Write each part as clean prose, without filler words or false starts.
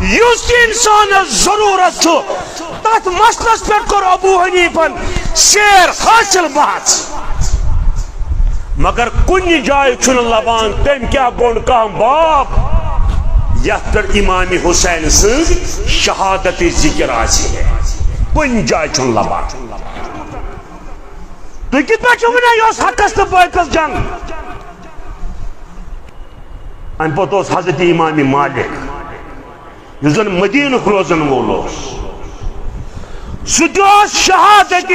یس انسان ضرورت تر مسلس پہ کور ابو حنیفن شیر حاصل بحث مگر کن جائے چھن لبان تم کیا گون کام باب یت پر امام حسین سن شہادت ذکر آسی ہے کن جائے چھن لبان تو کت پہ ونان یہ حقس تو باطلس جنگ ام پتہ حضرت امام مالک اس زن مدینہ روزن وول سہ شہادت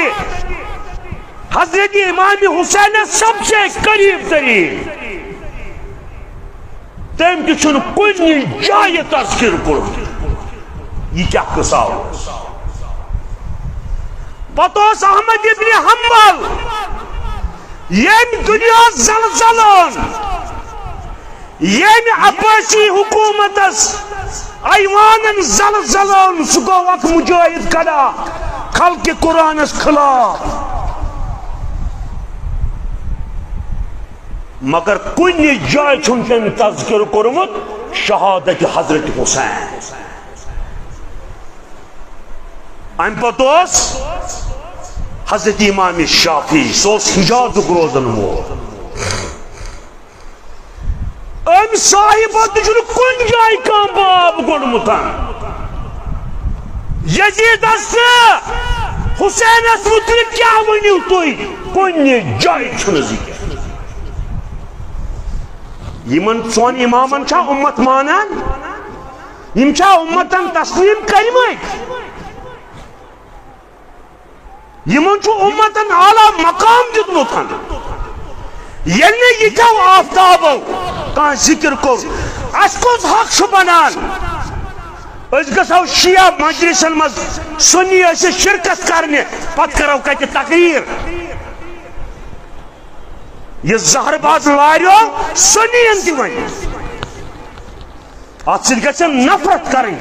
حضرت امام حسین سب سے قریب ترین تم تہ کن جائے تذکر کور یہ کیا قصہ پتہ احمد ابن حنبل یم دنیا زلزلان یم عباسی حکومت ایوان زلزلان سہ گو اخ مجاہد کھڑا خلق قرآنس خلاف مگر کن جائے چھن تم تذکر کورمت شہادت حضرت حسین ام پتہ حضرت امام شافعی سہ حجاز روزن وول ام صاحب کن جائے کم باب گوڑمت یزید حسین متعلق کیا ونیو تھی کن جائے چھن ذکر یمن ژون امامن چھا امت مانان یم چھا امتن تسلیم کرمت یمن چھو امتن اعلی مقام دیتمت یعنی یہ کیا آفتابو کان ذکر کور اس کس حق چھ بنان اس گژھو شیعہ مجلسن مز سنی اس شرکت کرنے پت کرو کتہ تقریر یہ زہر باز لاریو سنین تہ ون ات ست گژھن نفرت کریں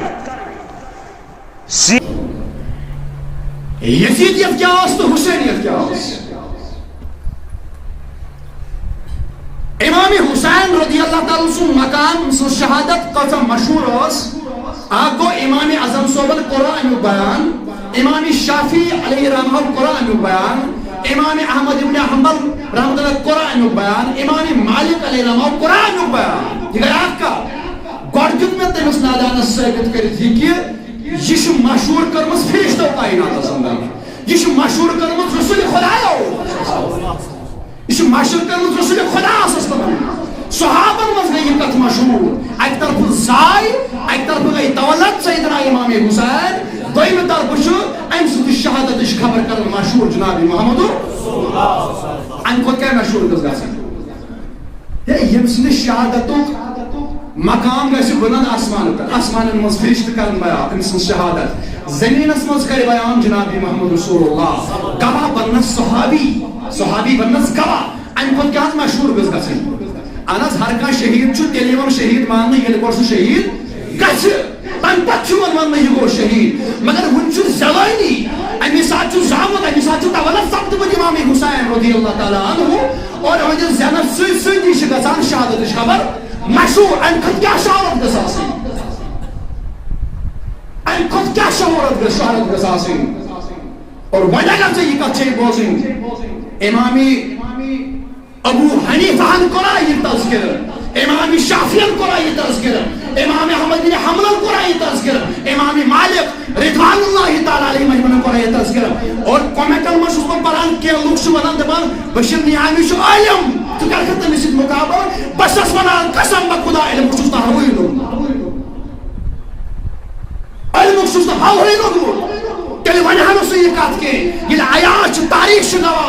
یزیدیت کیا تو حسینیت کیا امام حسین رضی اللہ تعالی سن مقام سن شہادت قسم مشہور آگو امام اعظم صوبت قرآن بیان امام شافعی علیہ رحمہ قرآن بیان امام احمد ابن حنبل رحمۃ اللہ قرآن بیان امام مالک علیہ رحمہ قرآن بیان یہ آپ کا گوڑجت میں تمس نادانس ثابت کرت یہ مشہور کرمس فرشتو کائنات زندہ یہ مشہور کرمس رسول خدا یہ مشہور کرمس رسول خدا صحابن مز گئی یہ کت مشہور ایک طرف زائی ایک طرف گئی دولت سیدنا امام حسین دویم طرف ام سند شہادت خبر کرن مشہور جناب محمد ام کو کیا مشہور گز یم سند شہادت مقام گھس بلند آسمان آسمان مز فرشت کرن بیان ام سند شہادت زمینس مز کر بیان جناب محمد رسول اللہ گواہ بنس صحابی بنس گواہ ام کو کیا مشہور گز انس ہر کا شہید تیل شہید ماننے یہ گو شہید گھس تم پتہ ون یہ گو شہید مگر ون زوانی امی سات زامت امی سات تولد سپدمت امام حسین رضی اللہ تعالیٰ عنہ اور اہد زینب سی گھان شہادت خبر مشہور ام کھت کیا شہرت گھس آسن ام کھت کیا شہرت گھس آسن اور وجہ اگر یہ کت بوزن امام ابو حنیفہ قرآن یہ تذکر امام شافعی قرآن یہ تذکر امام احمد بن حنبل قرآن یہ تذکر امام مالک رضوان اللہ تعالی علیہ مجموعہ قرآن یہ تذکر اور کومنٹن میں اس کو پڑھان کہ لوگ سے ونان دپان بشیر نیامی شو عالم تو کر کرتے میں سید مقابل بس اس ونان قسم بخدا علم خصوص نہ ہوئی لوگ علم خصوص نہ ہوئی لوگ تیلی ونہا نسو یہ کہت کے یہ آیات تاریخ شنوا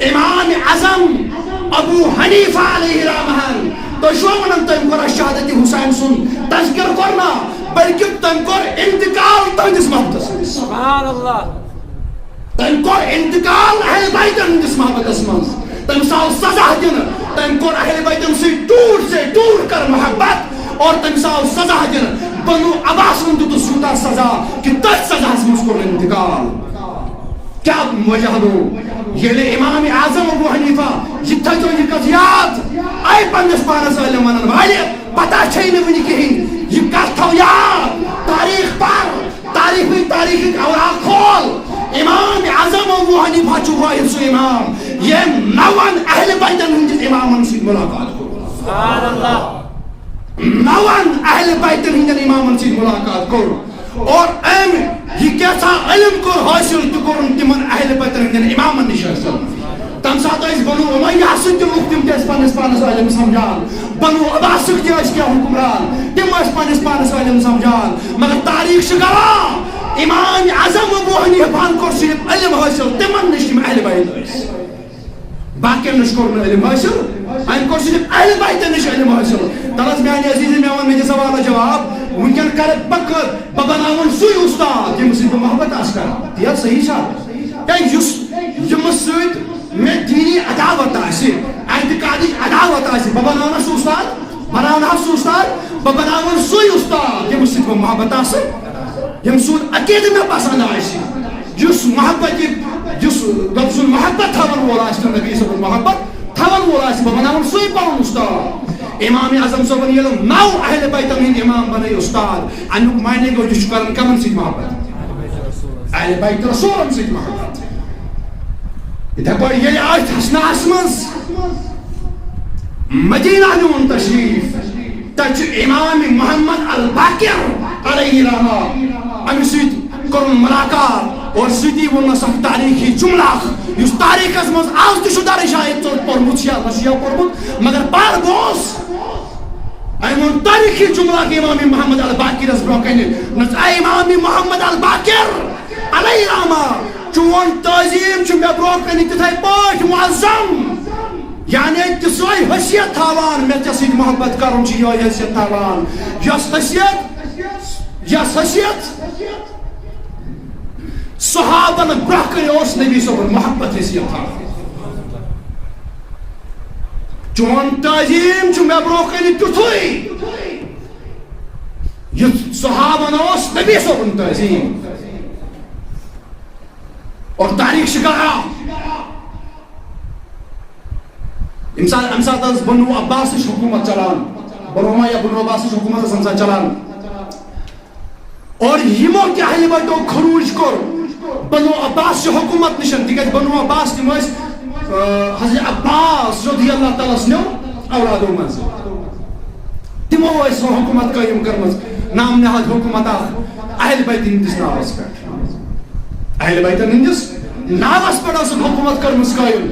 امام اعظم ابو حنیفہ علیہ رحمہ تو شو منن تم کر شہادت حسین سن تذکر کرنا بلکہ تم کر انتقال تہندس محبت سبحان اللہ تم کر انتقال اہل بیت تہندس محبت من تم سال سزا دن تم کر اہل بیت سے دور کر محبت اور تم سال سزا دن بنو عباس من تو سوتا سزا کہ تس سزا من کر انتقال کیا وجہ دو یہ امام اعظم ابو حنیفہ یہ تھا جو یہ کتیات آئی پندس پانس علم ونن والے پتہ چھئی میں ونی کہیں یہ کت تھو یاد واحد سو امام یم 9 اہل بیتن ہندس امامن سۭتۍ ملاقات کوٚر. سبحان اللہ. 9 اہل بیتن ہندین امامن سۭتۍ ملاقات کوٚر اور امہِ یہ کیٛاہ علم کوٚر حٲصِل تہِ کوٚرُن تِمن اہل بیتن ہندین امامن نِش حٲصِل. تمہِ ساتہٕ ٲسۍ بنو امیہ سۭتۍ تہِ لُکھ تِم تہِ ٲسۍ پننس پانس علم سمجھان. بنو عباسٕکۍ تہِ ٲسۍ کینٛہہ حُکمران تِم ٲسۍ پننس پانس علم سمجھان. مگر تاریخ چھِ گواہ امام اعظم ابو حنیفہن کوٚر صرف علم حٲصِل تِمن نِش یِم اہل بیت ٲسۍ. باقین نِش کوٚر نہٕ علم حٲصِل. أمۍ کوٚر صرف اہل بیتن نِش علم حٲصِل. تل حظ میانہِ عزیٖز مےٚ ووٚن مےٚ دِ سوالس جواب. وٕنکٮ۪ن کرٕ بہٕ بناوُن سُے اُستاد ییٚمِس سۭتۍ بہٕ محبت آسہٕ کران. تی حظ صحیح چھا کیٛازِ یُس ییٚمِس سۭتۍ میں دینی عداوت آسہِ اعتقادی عداوت آسہِ بہٕ بناونا سُہ اُستاد بناونا سُہ اُستاد بہٕ بناوُن سُے اُستاد ییٚمِس سۭتۍ بہٕ محبت آسہٕ ییٚمہِ سُنٛد عقیدٕ مےٚ پسنٛد آسہِ یُس محبت یُس رۄب سُنٛد محبت تھاون وول آسہِ تہٕ نبی صٲبُن محبت تھاون وول آسہِ بہٕ بناوُن سُے پنُن اُستاد. امام اعظم صٲبن ییٚلہِ 9 اہل بیتن ہٕنٛدۍ امام بنٲے اُستاد امیُک معنی گوٚو یہِ چھُ کران کمن سۭتۍ محبت اہل بیت رسوٗلن سۭتۍ محبت. یِتھے پٲٹھۍ ییٚلہِ ٲتھۍ حسناہس منٛز مدینہ نیوٗن تشریٖف تتہِ چھُ امام محمد الباقر علیہ رحمہ امہِ سۭتۍ کوٚرُن ملاقات اور سۭتی ووٚننس اکھ تاریخی جملہ اکھ یُس تاریخس منٛز آز تہِ چھُ درج شاید ژٕ پوٚرمُت چھُ یا نہ چھُ پوٚرمُت مگر پر بوز. أمۍ ووٚن تاریخی جملہ اکھ امام محمد الباقرس برونٛہہ کنہِ اے امام محمد الباقر علیہ رحمہ چون تعظیم چھُ مےٚ برونٛہہ کنہِ تِتھے پٲٹھۍ معظم یعنی تہِ سۄے حیثیت تھاوان مےٚ ژےٚ سۭتۍ محبت کرُن چھُ یِہوٚے حیثیت تھاوان یۄس حیثیت صحابن برونٛہہ کنہِ اوس نبی صٲبُن محبت حیثیت تھاوان. چون تعظیم چھُ مےٚ برونٛہہ کنہِ تیُتھُے یُتھ صحابن اوس نبی صٲبُن تعظیم. اور تاریخ چھِ گواہ امہِ ساتہٕ ٲس بنو عباسٕچ حکوٗمت چلان بنو امیہ بنو عباسٕچ حکوٗمت ٲس امہِ ساتہٕ چلان اور یِمو تہِ اہلِ بیتو خروج کوٚر بنو عباس چہِ حکوٗمت نِش تِکیٛازِ بنو عباس تِم ٲسۍ حضرت عباس رضی اللہ تعالیٰ سٕنٛدیو اولادو منٛز تِمو ٲسۍ سۄ حکوٗمت قٲیِم کٔرمٕژ نام نہاد حکوٗمت اکھ اہلِ بیت ہٕنٛدِس ناوس پٮ۪ٹھ. اہل بیتن ہندس ناوس پٮ۪ٹھ ٲسٕکھ حکوٗمت کٔرمٕژ قٲیِم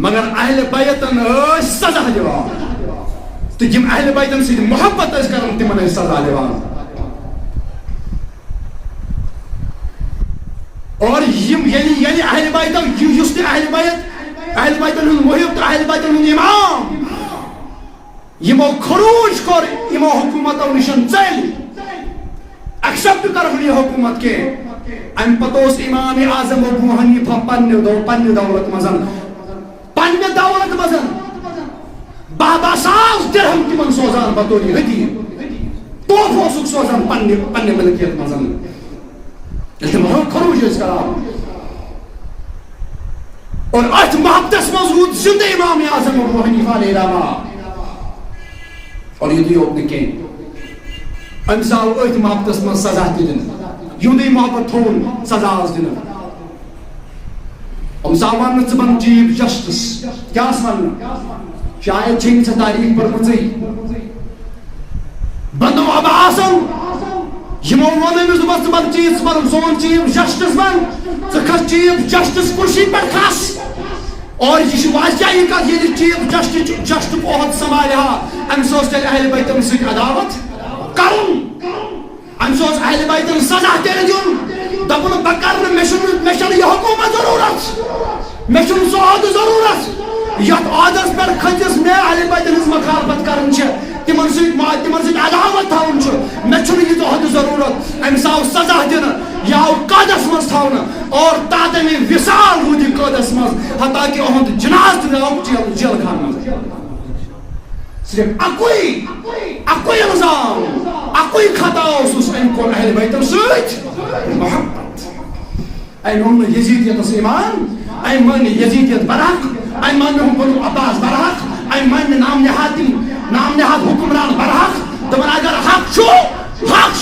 مگر اہل بیتن ٲسۍ سزا دِوان تہٕ یِم اہل بیتن سۭتۍ محبت ٲسۍ کران تِمن ٲسۍ سزا دِوان. اور ییٚلہِ اہل بیتن یُس تہِ اہل بیتن ہُنٛد محب تہٕ اہل بیتن ہُنٛد امام یِمو خروج کوٚر یِمو حکوٗمتو نِش ژٔلۍ ایکسپٹ کرہون یہِ حکوٗمت کینٛہہ. امہِ پتہٕ اوس امام اعظم ابو حنیفہ پننہِ دولت منٛز 12,000 درہم تِمن سوزان بطور ہدیہ تحفہٕ اوسُکھ سوزان پننہِ ملکیت منٛز ییٚلہِ تِم خروج ٲسۍ کران. اور اتھ محبتس منٛز روٗد زندٕ امام اعظم ابو حنیفہ علیہ رحمہ. اور یُتُے یوت نہٕ کینٛہہ أمِس آو أتھۍ محبتس منٛز سزا تہِ دِنہٕ یُہُنٛدُے محبت تھوٚوُن سزا آس دِنہٕ. أمِس آو وننہٕ ژٕ بن چیف جسٹس کیٛاہ آس وننہٕ شاید چھے نہٕ ژےٚ تاریخ پٔرمٕژٕے بنو عباسن یِمو ووٚن أمِس دوٚپُس ژٕ بن چیف ژٕ بن سون چیف جسٹس بن ژٕ کھس چیف جسٹس کُرسی پٮ۪ٹھ کھس. اور یہ واضح یہ کتھ ییٚلہِ چیف جسٹُک عہد سنبھالہِ ہا أمِس اوس تیٚلہِ اہلِ بیتن سۭتۍ عداوت کرُن أمِس اوس اہلِ بیتن سزا تیٚلہِ دیُن دپُن بہٕ کرٕ نہٕ مےٚ چھنہٕ یہِ حکوٗمت ضروٗرت مےٚ چھُنہٕ سُہ عہدٕ ضروٗرت یتھ عہدس پٮ۪ٹھ کھٔژِس مےٚ اہلِ بیتن ہٕنٛز مخالفت کرٕنۍ چھِ تِمن سۭتۍ عداوت تھاوُن چھُ مےٚ چھُنہٕ یہِ عہدٕ ضروٗرت. أمِس آو سزا دِنہٕ یہِ آو قٲدس منٛز تھاونہٕ اور تادمِ وِصال روٗد یہِ قٲدس منٛز حتاکہِ یِہُنٛد جنازٕ تہِ درٛاو جیل خانہٕ منٛز. صرف اکُے الزام اکُے خطا اوسُس أمۍ کوٚر اہلِ بیتن سۭتۍ محبت. أمۍ اوٚن نہٕ یزیٖدیتس ایمان أمۍ مان نہٕ یزیٖدیت برحق أمۍ مان نہٕ بنو عباس برحق أمۍ مان نہٕ نام نہاد حکمران برحق دپان اگر حق چھُ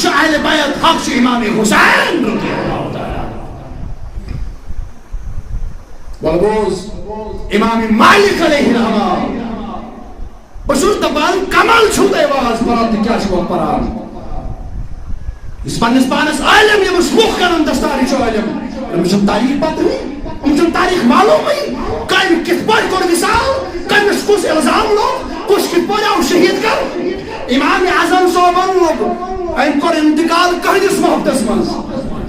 اہلِ بیت حق چھُ امام حسین والبوز امام مالک علیہ الرحمہ بشور دبان کمال چھوٹے واز پرات کیا چھو پران اس پانس پانس عالم یہ مشبوخ کرن دستاری چھو عالم مجھن تاریخ پتہ نہیں مجھن تاریخ معلوم نہیں کئی کت پر کر مثال کئی میں کس الزام لو کچھ کت پر آؤ شہید کر امام اعظم صوبان لوگ این کر انتقال کردس محبتس منز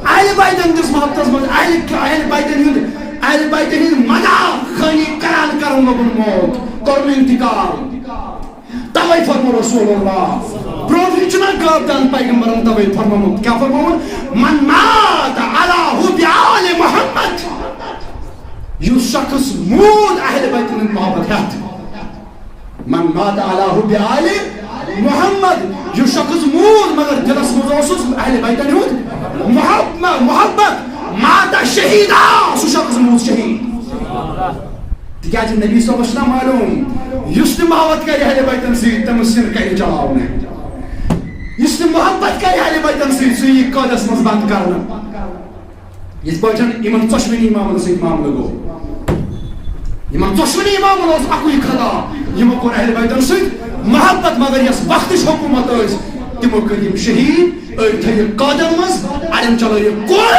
اہل بیت اندس محبتس منز اہل بیت ہند مدہ خانی کران کرن لوگن موت کرن انتقال توے فرمو رسول اللہ پروفی چنا گابدان پیغمبران توے فرمو کیا فرمو من مات علی حب آل محمد یو شخص مود اہل بیت ہند محبت ہیت من مات علی حب آل محمد یو شخص مود مگر دلس مزوسس اہل بیت ہند محبت مات شہیدہ سو شخص مود شہید تکیازِ نبی صلی اللہ علیہ وسلم معلوم یس نے محبت کری اہل بیتن سی تم سن کری چلاونے یس نے محبت کری اہل بیتن سی سو یہ قدس مز بند کرنا اس پاچن ایمان ژۄشوٕنی امامن سۭتۍ معاملہٕ گوٚو یمن ژۄشوٕنی امامن اوس اکُے خدا یمو کوٚر اہل بیتن سۭتۍ محبت مگر یس وقتٕچ حکومت ٲس تمو کٔرۍ یِم شہید أڑۍ تھٲیِکھ قٲدن منٛز اڑٮ۪ن چلٲیِکھ کور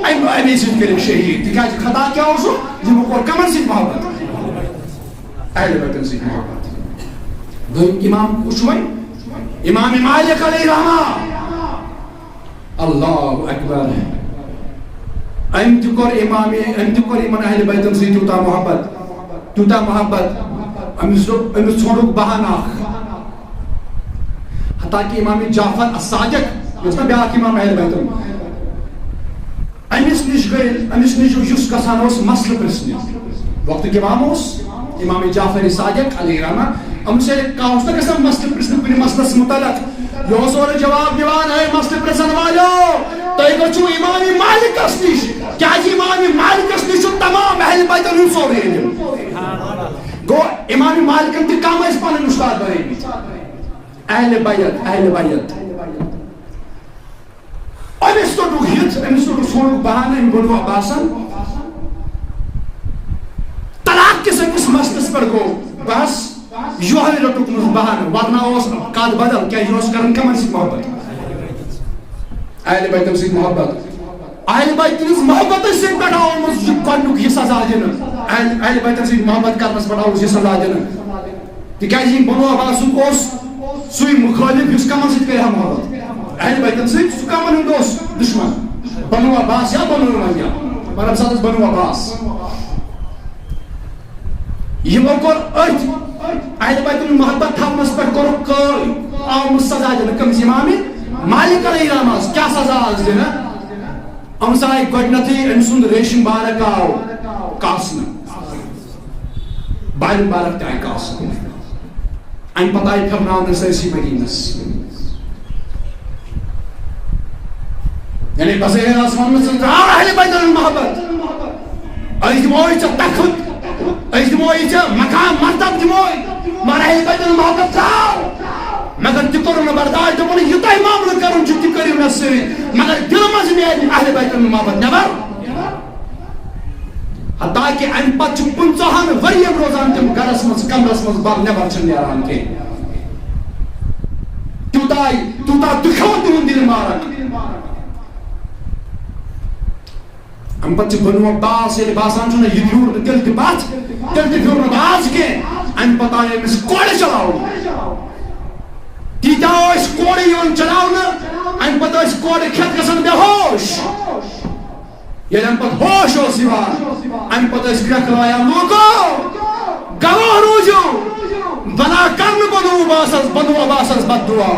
امی سۭتۍ کٔرِکھ شہید تِکیازِ خدا کیٛاہ اوسُکھ یمو کوٚر کمن سۭتۍ محبت اہل بیتن سۭتۍ محبت دوٚیِم امام کُس چھُ وۄنۍ امام مالک علیہ رحمہ اللہ اکبر أمۍ تہِ کوٚر یِمن اہل بیتن سۭتۍ تیوٗتاہ محبت أمِس ژھونڈُکھ بہانہٕ اکھ حتاکہِ امام جعفر الصادق یُس نا بیٛاکھ امام اہل بیتن أمِس نِش یُس گژھان اوس مسلہٕ پرژھنہِ وقتُک امام اوس امام جعفر صادق علیہ رحمہ أمِس ییٚلہِ کانٛہہ اوس نا گژھان مسلہٕ پرژھنہِ کُنہِ مسلس متعلق یہِ اوس اورٕ جواب دِوان ہے مسلہٕ پرژھن والیو تُہۍ گٔژھِو امام مالکس نِش کیازِ امام مالکس نِش چھُ تمام اہل بیتن ہُنٛد سورُے علم گوٚو امام مالکن تہِ کم ٲسۍ پنٕنۍ اُستاد بنٲومٕتۍ اہل بیت أمِس توٚرُکھ ہِتھ أمِس ژھونڈُکھ بہانہٕ أمۍ بنو عباسن طلاق کِس أکِس مسلس پٮ۪ٹھ گوٚو بس یہوے رٔٹُکھ نہٕ بہانہٕ ورنہ اوس کتھ بدل کیازِ یہِ اوس کران کمن سۭتۍ محبت اہل بیتن سۭتۍ محبت اہل بیتن ہٕنٛز محبتس سۭتۍ پٮ۪ٹھ آمٕژ یہِ گۄڈنیُک یہِ سزا دِنہٕ اہل بیتن سۭتۍ محبت کرنس پٮ۪ٹھ آوُس یہِ سزا دِنہٕ تِکیازِ یِم بنو عباسُک اوس سُے مُخٲلِف یُس کمن سۭتۍ کرِ ہا محبت اہل بیتن سۭتۍ سُہ کمن ہُنٛد اوس دُشمن بنو عباس یا بنو امیہ مگر ساتس بنو عباس یمو کوٚر أتھۍ اہل بیتن محبت تھاونس پٮ۪ٹھ کوٚرُکھ کٲم آمٕژ سزا دِنہٕ کٔمِس امام مالک علیہ رحمس کیٛاہ سزا آز دِنہٕ أمِس آیہِ گۄڈنیٚتھٕے أمۍ سُنٛد ریشم بارک آو کاسنہٕ بالہِ بارک تہِ آیہِ کاسنہٕ اَمہِ پتہٕ آیہِ پھِرناونہٕ سٲرسٕے مدیٖنس یعنی بظٲہِر آسمان منٛز درٛاو اہل بیتن ہُنٛد محبت أسۍ دِموے ژےٚ تخت أسۍ دِموے ژےٚ مقام مرتب دِموے مگر اہل بیتن ہُنٛد محبت درٛاو مگر تہِ کوٚرُن نہٕ برداش دوٚپُن یہِ تۄہہِ معاملہٕ کرُن چھُ تہِ کٔرِو مےٚ سۭتۍ مگر دِلہٕ منٛز نیرِ اہل بیتن ہُنٛد محبت نٮ۪بر حتاکہِ اَمہِ پتہٕ چھُ 50 ؤرین روزان تِم گرس منٛز کمرس منٛز بل نٮ۪بر چھِنہٕ نیران کینٛہہ تیوٗتاہ دُکھیو تِہُنٛد دِل مارک اَمہِ پتہٕ چھِ بنو عباس ییٚلہِ باسان چھُ نہ یہِ پھیوٗر نہٕ تیٚلہِ تہِ پتھ تیٚلہِ تہِ پھیوٗر نہٕ باز کینٛہہ اَمہِ پتہٕ آیہِ أمِس کورِ چلاونہٕ تیٖتیاہ ٲسۍ کورِ یِوان چلاونہٕ اَمہِ پتہٕ ٲسۍ کورِ کھٮ۪تھ گژھان بے ہوش ییٚلہِ اَمہِ پتہٕ ہوش اوس یِوان اَمہِ پتہٕ ٲسۍ کرٛٮ۪کھلایان لوٗکو گواہ روٗزِو بنا کرنہٕ بنو عباسس بد دعا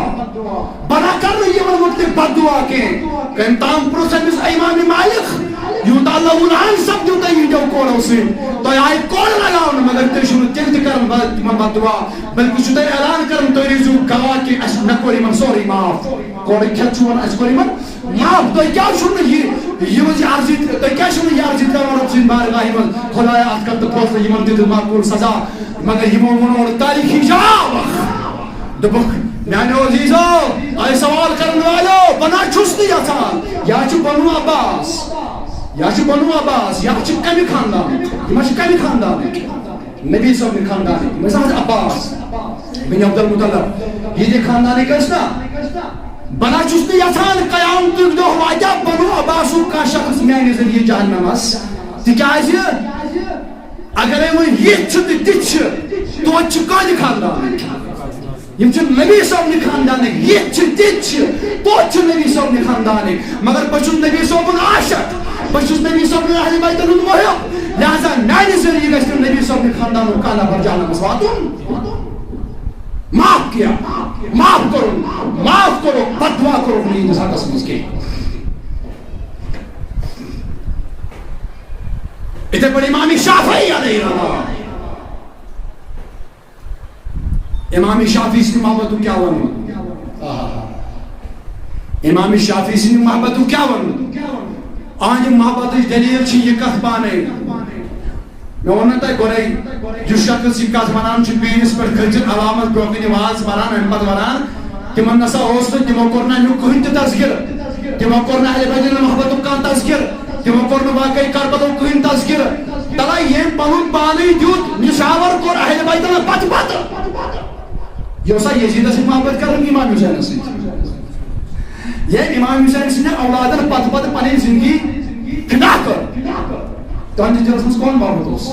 بنا کرنہٕ یِمن مُتعلِق بد دعا کینٛہہ کٔمۍ تام پرٛژھ أمِس امام مالک یوٗتاہ لوٗنان سپدیو تۄہہِ یِہنٛدیو کورو سۭتۍ تۄہہِ آیہِ کورِ لگاونہٕ مگر تُہۍ چھِو نہٕ تیٚلہِ تہِ کران تِمن بد دعا بلکہِ چھُو تۄہہِ اعلان کران تُہۍ روٗزِو گواہ کہِ اَسہِ مےٚ کوٚر یِمن سورُے معاف کورِ کھٮ۪تھ چھُ وَنان اَسہِ کوٚر یِمن معاف تۄہہِ کیٛازِ چھُو نہٕ یِہٕنٛز یہِ عرضی تۄہہِ کیٛازِ چھُو نہٕ یہِ عرضی کران رۄب سٕنٛدِ بارگاہہِ منٛز خۄدایا اَتھ کر تہٕ فٲصلہٕ یِمن دِتہٕ معقوٗل سزا مگر یِمو ووٚنو نہٕ تاریخی جواب دوٚپُکھ میانیو عزیزو آیہِ سوال کرن والیو بنا چھُس نہٕ یژھان یا چھُ بنو عباس یا چھ بنو عباس یا چھ کمی خاندان یہ چھ کمی خاندان نبی صاحب نے خاندان مثلا عباس بن عبد المطلب یہ خاندان کس نا بنا چھس نہ یژھان قیامتک دۄہ واتیا بنو عباسُک کانٛہہ شخص میانہِ ذٔریعہٕ جہنمس تِکیازِ اگرے وۄنۍ یِتھ چھِ تہٕ تِتھ چھِ توتہِ چھِ کٲنہِ خاندان یم چھِ نبی صٲبنہِ خاندانٕکۍ یِتھ چھِ تِتھ چھِ توتہِ چھِ نبی صٲبنہِ خاندانٕکۍ مگر بہٕ چھُس نبی صٲبُن عاشق بہٕ چھُس نبی صٲبنہِ اہلِ بیتن ہُنٛد محب لہذا میانہِ ذٔریعہٕ گژھِ نہٕ نبی صٲبنہِ خاندانُک کانٛہہ نفر جہنمس واتُن معاف کیا معاف کرو فتوا کرو پلیز حقس مز کی اتنے پر امام شافعی علیہ رحمہ امام شافعی سے محبت کیا ون امام شافعی سے محبت کیا ون آج محبت دلیل چھ یہ کت پانے میں ونن تہ گورے جو شخص یہ کت ونان چھ پیرس پر کھچن علامت برونکن نماز پران ام پت ونان تمن نسا اوس تو تمو کور نہ کہن تہ تذکر تمو کور نہ اہل بیت محبت کان تذکر تمو کور نہ واقعی کربلا کہن تذکر تلا یہ پنن پانی دیوت نشاور کور اہل بیت پت پت یہ سا یزید سے محبت کرن امام حسین سے یہ امام حسین سے اولادن پت پت پنن زندگی فدا کر تہندس دلس مز کون محبت اس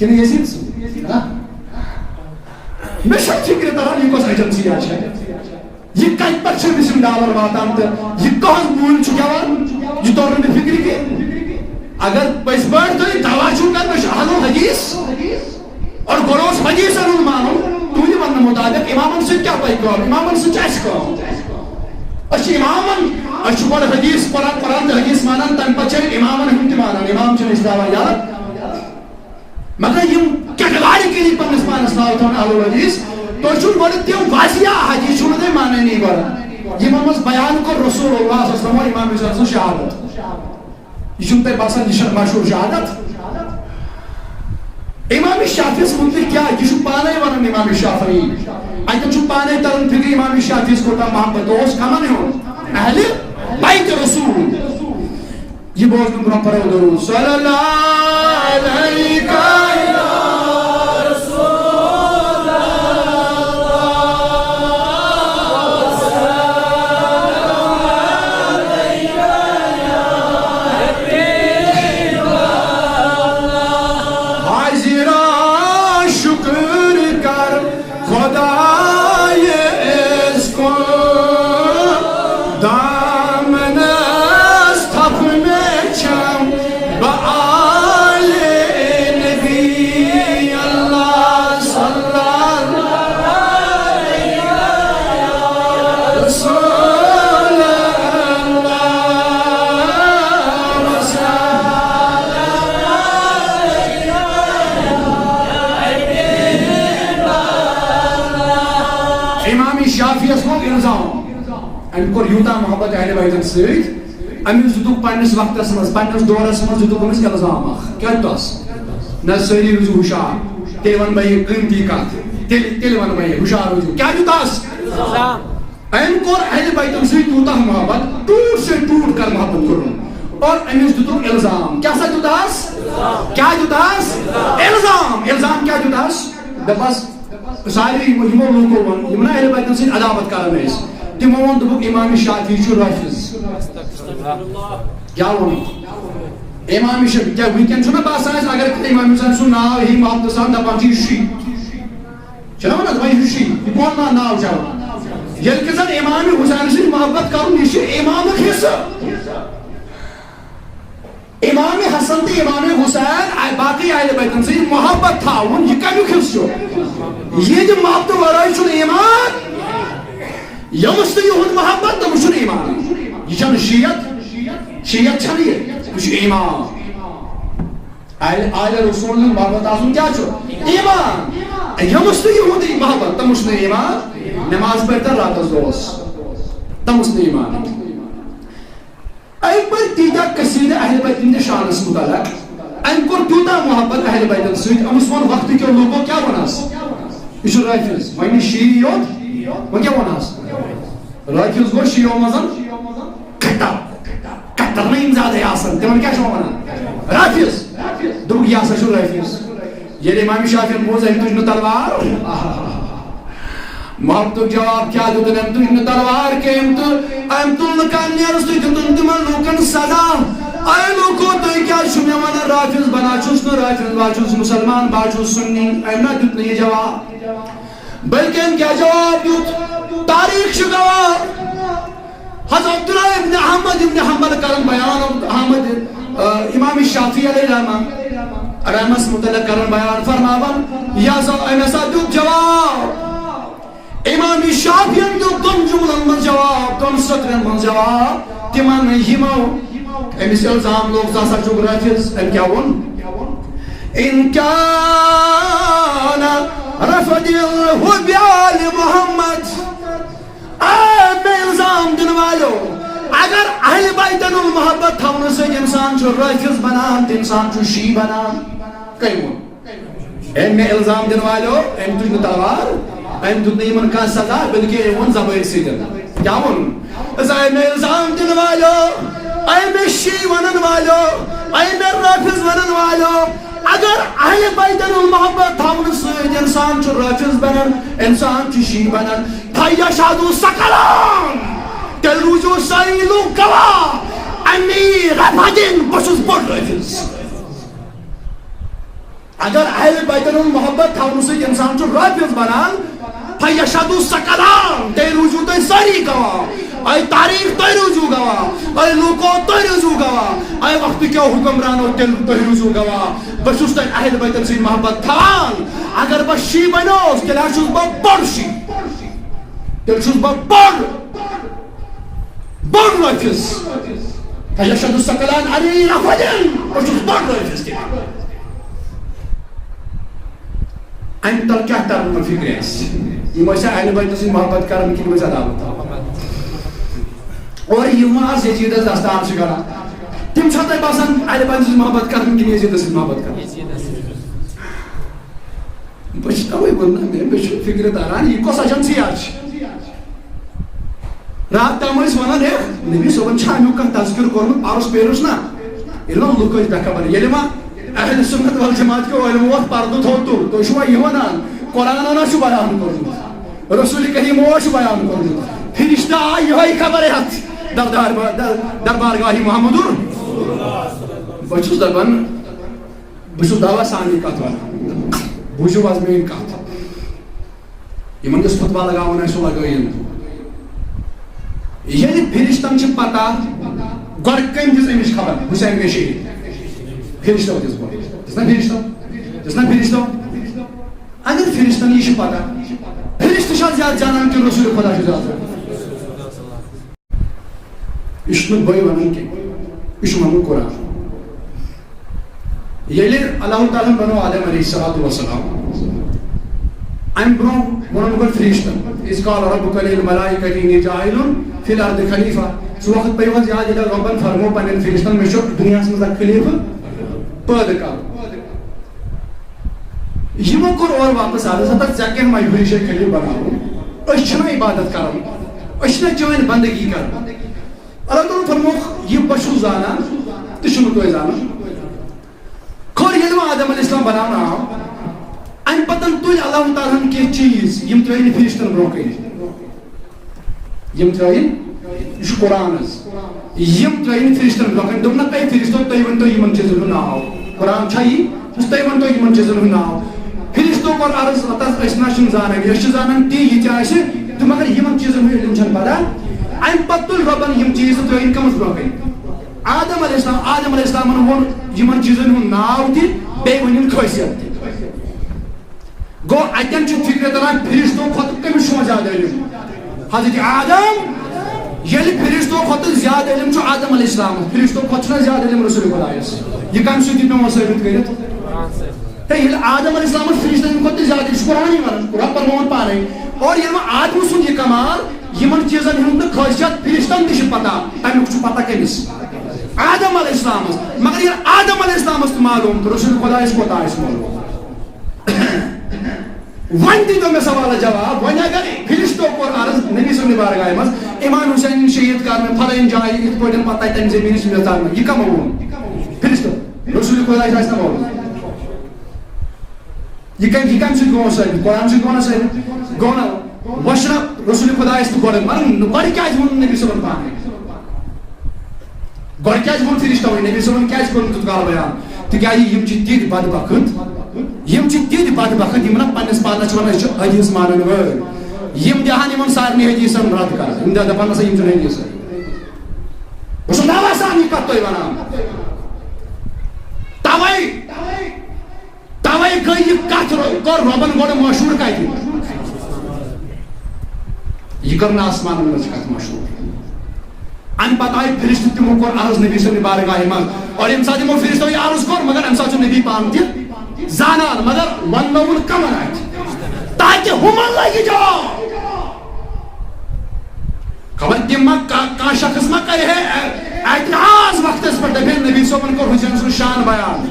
کن یزید سے میں شک فکر تران یہ کس ایجنسی آج ہے یہ کت پر $20 واتان تو یہ کہاں مول چکیوان یہ طور میں فکر کی اگر پیس بڑھ تو توجہ کر میں شہادو حدیث اور گروس حدیث انہوں مانو تو یہ ون مطابق امامن سے کیا پائی کام امامن سے چیس کام اچھی امامن اچھی بڑھ حدیث قرآن حدیث مانن تن پچھے امامن ہمتی مانن امام چن اسلام یاد مگر یہ کٹگاری کے لیے پنس پانس ناو تھون اہل حدیث تو چھن بڑھ تیم واضح حدیث چھن دے مانے نہیں بڑھ یہ ممز بیان کو رسول اللہ صلی اللہ علیہ وسلم امام حسین شہادت یہ چھن تے باسا نشان مشہور شہادت امام شافعی سے مطلق کیا یہ چھن پانے ورن امام شافعی ایتن چھن پانے ترن فکر امام شافعی کو تا محبت دوست کمان ہوں اہل بیت رسول یہ بہت نمبران پر درود صلی اللہ علیہ یوتا محبت اہل بیتن سۭتۍ أمِس دِتُکھ پننِس وقتس منٛز پننِس دورس منٛز دِتُکھ أمِس الزام اکھ کیٛاہ دِتُس نہ سٲری روٗزِو ہُشار تیٚلہِ ونہٕ بہٕ یہِ قۭمتی کتھ تیٚلہِ ونہٕ بہٕ یہِ ہُشار روٗزِو کیٛاہ دِتُس أمۍ کوٚر اہل بیتن سۭتۍ تیوٗتاہ محبت ٹوٗٹ سے ٹوٗٹ کر محبت کوٚرُن اور أمِس دِتُکھ الزام کیٛاہ سا دِتُس کیٛاہ دِتُس الزام کیٛاہ دِتُس دپس سارے یِمو لوٗکو ووٚن یِم نہ اہل بیتن سۭتۍ عداوت کران ٲسۍ تمو وون دوٚپُکھ امام شافعی چھُ رافض کیٛاہ ووٚنُکھ امام شافعی کیٛاہ وٕنکٮ۪ن چھُنہ باسان اَسہِ اگر امام حسین سُنٛد ناو ہی محبت سان دپان چھِ یہِ شی چھُنہ ونان دپان یہِ شی یہِ کون ناو چھُ ییٚلہِ کہِ زن امام حسین سۭتۍ محبت کرُن یہِ چھُ امامُک حصہٕ امام حسن تہٕ امام حسین باقٕے اہل بیتن سۭتۍ محبت تھاوُن یہِ کمیُک حصہٕ چھُ ییٚتہِ محبتہٕ ورٲے چھُنہٕ ایمان یمس نہٕ یِہُنٛد محبت تٔمِس چھُنہٕ ایمان یہِ چھنہٕ شیعت چھنہٕ یہِ چھُ ایمان آلِ رسول ہُنٛد محبت آسُن کیٛاہ چھُ ایمان یمس نہٕ یِہُنٛد محبت تٔمِس چھُنہٕ ایمان نماز پٔرۍتن راتس دۄہس تٔمِس چھُنہٕ ایمان أمۍ پٔرۍ تیٖتیاہ قصیٖدٕ اہل بیتن تہِ شانس متعلق أمۍ کوٚر تیوٗتاہ محبت اہل بیتن سۭتۍ أمِس ووٚن وقتہٕ کیو لوٗکو کیٛاہ ونس یہِ چھُ رافض وۄنۍ شیعی یوت وۄنۍ کیٛاہ ونس رافض گوٚو شیعو منٛز کٹا ترنیم زیادہ آسان تمن کیا چھو ونان رافض دوٚپُکھ یہِ ہسا چھُ رافض ییٚلہِ امام شافعیَن بوز أمۍ تُج نہٕ تلوار محبتُک جواب کیا دیُتُن أمۍ تُج نہٕ تلوار کینٛہہ أمۍ تُل نہٕ کانٛہہ نیرَس تُہۍ دیُتُن تِمن لوٗکن سزا اے لوٗکو تُہۍ کیٛازِ چھِو مےٚ ونان رافض بنا چھُس نہٕ رافض بہٕ چھُس مُسلمان بہٕ چھُس سُنی أمۍ نہ دیُت نہٕ یہِ جواب بلکہ أمۍ کیٛاہ جواب دیُت تاریخ چھُ گواہ حضرت عبداللہ ابن احمد ابن حنبل کرن بیان احمد امام شافعی علیہ رحمس متعلق کرن بیان فرماون یا سا أمۍ ہسا دیُت جواب امام شافعیَن دیُت دۄن جملن منٛز جواب دۄن سطرن منٛز جواب تِمن یِمو أمِس الزام لوگ ژٕ ہسا چھُکھ رافض أمۍ کیٛاہ ووٚن إن كان رفض الحب آل محمد میں الزام دن والو اگر اہل بیتن المحبت تھاون سۭتۍ انسان چھُ رافض بنان تہٕ انسان چھُ شیعی بنان کٔمۍ ووٚن أمۍ مےٚ الزام دن والو أمۍ تُج نہٕ تلوار أمۍ دیُت نہٕ یِمن کانٛہہ سزا بلکہ أمۍ ووٚن زبٲنۍ سۭتۍ کیٛاہ ووٚن أمۍ مےٚ الزام دن والو أمۍ مےٚ شیعی ونن والو أمۍ مےٚ رافض ونن والو اگر اہل بیتن المحبت تھاون سۭتۍ انسان چھُ رافض بنان انسان چھُ شیعی بنان فیشہدوا ثقلان تیٚلہِ روٗزِو سٲری لوٗکھ گواہ امی رفضن بہٕ چھُس بوٚڑ رافض اگر اہل بیتن المحبت تھاون سۭتۍ انسان چھُ رافض بنان فیشہدوا ثقلان تیٚلہِ روٗزِو تُہۍ سٲری گواہ اے تاریخ تُہۍ روٗزِو گواہ اے لوٗکو تُہۍ روٗزِو گواہ اے وقتہٕ کیو حُکمرانو تیٚلہِ تُہۍ روٗزِو گواہ بہٕ چھُس تۄہہِ اہل بیتن سۭتۍ محبت تھاوان اگر بہٕ شیعی بنیوس تیٚلہِ حظ چھُس بہٕ بوٚڑ شیعی تیٚلہِ چھُس بہٕ بوٚڑ رافض فیشہدوا ثقلان انی رفضن بہٕ چھُس بوٚڑ رافض تیٚلہِ امہِ تل کیٛاہ ترن فِکرِ اَسہِ یِم ٲسیا اہل بیتن سۭتۍ محبت کران کِنہٕ ٲسۍ عداوت اور یِم آز یزیدس دستار چھِ کران تِم چھا تۄہہِ باسان اہل بیتن سۭتۍ محبت کران کِنہٕ یزیدس سۭتۍ محبت کران بہٕ چھُس تَوَے وَنان مےٚ چھُ فِکرِ تران یہِ کۄس ایجنسِیا چھِ رات تام ٲسۍ وَنان ہے نبی صٲبن چھا امیُک کانٛہہ تذکِر کوٚرمُت پَرُس پیروس نا ییٚلہِ وۄنۍ لُکھ ٲسۍ بے خبر ییٚلہِ وۄنۍ اہل سُنت والجماعت کیو علمو اتھ پردٕ تھوٚو تُل تُہۍ چھِوا یہِ وَنان قرآنن ہا چھُ بیان کوٚرمُت رسوٗلِ کریٖمو ہا چھُ بیان کوٚرمُت فرشتہٕ آے یِہوٚے خبر ہٮ۪تھ دربارگاہِ محمدُر بہٕ چھُس دپان بہٕ چھُس دوا سان یہِ کتھ ونان بوٗزِو حظ میٲنۍ کتھ یِمن یُس فتوا لگاوُن آسہِ سُہ لگٲیِن ییٚلہِ فرشتن چھِ پتہ گۄڈٕ کٔمۍ دِژ أمِس خبر حُسین گٔے شہیٖد فرشتو دِژ گۄڈٕ دِژ نا فرشتو اگر فرشتن یہِ چھِ پتہ فرشتہٕ چھا زیادٕ زانان کِنہٕ رسوٗل خۄدا چھُ زیادٕ یہِ چھُنہٕ بٕے ونان کینٛہہ یہِ چھُ وَنُن قرآن ییٚلہِ اللہ تعالیٰ ہن بنوو آدم علیہ الصلوۃ والسلام امہِ برونٛہہ ووٚنُن گۄڈٕ فرشتن اِذ قال ربک للملائکۃ انی جاعلٌ فی الارض خلیفہ سُہ وقت پیٚو حظ یاد ییٚلہِ رۄبن فرموو پننٮ۪ن فرشتن مےٚ چھُ دُنیاہس منٛز اکھ خلیفہٕ پٲدٕ کرُن یِمو کوٚر اورٕ واپس عرض ہتا ژےٚ کیٛاہ مجبوٗری چھے خلیفہٕ بناوُن أسۍ چھِنہ عبادت کران أسۍ چھِنہ چٲنۍ بندگی کران اللہ تعالیٰ فرمووُکھ یہِ بہٕ چھُس زانان تہِ چھُنہٕ تُہۍ زانان کھوٚر ییٚلہِ وۄنۍ آدم علیہ السلام بناونہٕ آو امہِ پتہٕ تُلۍ اللہ تعالیٰ ہن کینٛہہ چیٖز یِم ترٛٲیِن فرشتن برونٛہہ کَنہِ یِم ترٛٲیِن یہِ چھُ قرآن حظ یِم ترٛٲیِن فرشتن برونٛہہ کَنہِ دوٚپنکھ اے فرشتو تُہۍ ؤنۍتو یِمن چیٖزن ہُنٛد ناو قرآن چھا یی تُہۍ ؤنۍتو یِمن چیٖزن ہُنٛد ناو فرشتو کوٚر عرض ہتس أسۍ نہ چھِنہٕ زانٲنی أسۍ چھِ زانان تی یہِ تہِ آسہِ تہٕ مگر یِمن چیٖزن ہُنٛد علم چھنہٕ پتہ امہِ پتہٕ تُلۍ رۄبن یِم چیٖز تہٕ ترٛٲیِن کٔمِس برونٛہہ کَنہِ آدم علیہ السلامن ووٚن یِمن چیٖزن ہُنٛد ناو تہِ بیٚیہِ ؤنِن خٲصیت تہِ گوٚو اتٮ۪ن چھِ فِکرِ تران فرشتو کھۄتہٕ کٔمِس چھُ وۄنۍ زیادٕ علم حضرت آدم ییٚلہِ فرشتو کھۄتہٕ زیادٕ علم چھُ آدم علیہ السلامس فرشتو کھۄتہٕ چھُنہ زیادٕ علم رسول خۄدایس یہِ کمہِ سۭتۍ پیٚوان ثٲبت کٔرِتھ ہے ییٚلہِ آدم علیہ السلامس فرشتن کھۄتہٕ تہِ زیادٕ یہِ چھُ قرآنٕے ونان قرآن پرنووُن پانے اور ییٚلہِ وۄنۍ آدمہٕ سُنٛد یہِ کمال یِمن چیٖزن ہُنٛد نہٕ خٲصیت فرشتن تہِ چھِ پتہ تمیُک چھُ پتہ کٔمِس آدم علیہ السلامس مگر ییٚلہِ آدم علیہ السلامس تہِ معلوٗم تہٕ رسول خۄدایس کوتاہ آسہِ معلوٗم ون دی میں سوال جواب ون اگر فرشتو کور عرض نبی صلی اللہ علیہ وسلم امام حسین شہید کرنے فلان جائے ات پہ پتہ تم زمین ملتا یہ کم وون فرشتو رسول خدا اس نہ وون یہ کم سے گون سر قرآن سے گون سر گونا وشنا رسول خدا اس گون من گڑ کیا وون نبی صلی اللہ علیہ وسلم گڑ کیا وون فرشتو نبی صلی اللہ علیہ وسلم کیا کر گال بیان تکیازِ یم چھ تیت بدبخت یم چھ تیت بدبخت یم نہ پنس پانس چھ ونان حدیث مانن وٲلۍ یم دہان یمن سارنٕے حدیثن رد کر یم دپان ہسا یم چھنہٕ حدیث بہٕ چھُس دعوا سان یہِ کتھ تۄہہِ ونان توے گٔے یہِ کتھ کٔر رۄبن گۄڈٕ مشہوٗر کتہِ یہِ کٔر نہٕ آسمانن منٛز کتھ مشہوٗر ان پتہ آئی فرشتہ تمو کور عرض نبی صلی اللہ علیہ وسلم اور یم ساتھ تمو فرشتو یہ عرض کور مگر ام ساتھ نبی پان تہ زانان مگر وننون کمن آت تاکہ ہمن لگی جاؤ خبر تم کا شخص ما کرے ہے اعتراض وقت اس پر دبے نبی صلی کو حسین سن شان بیان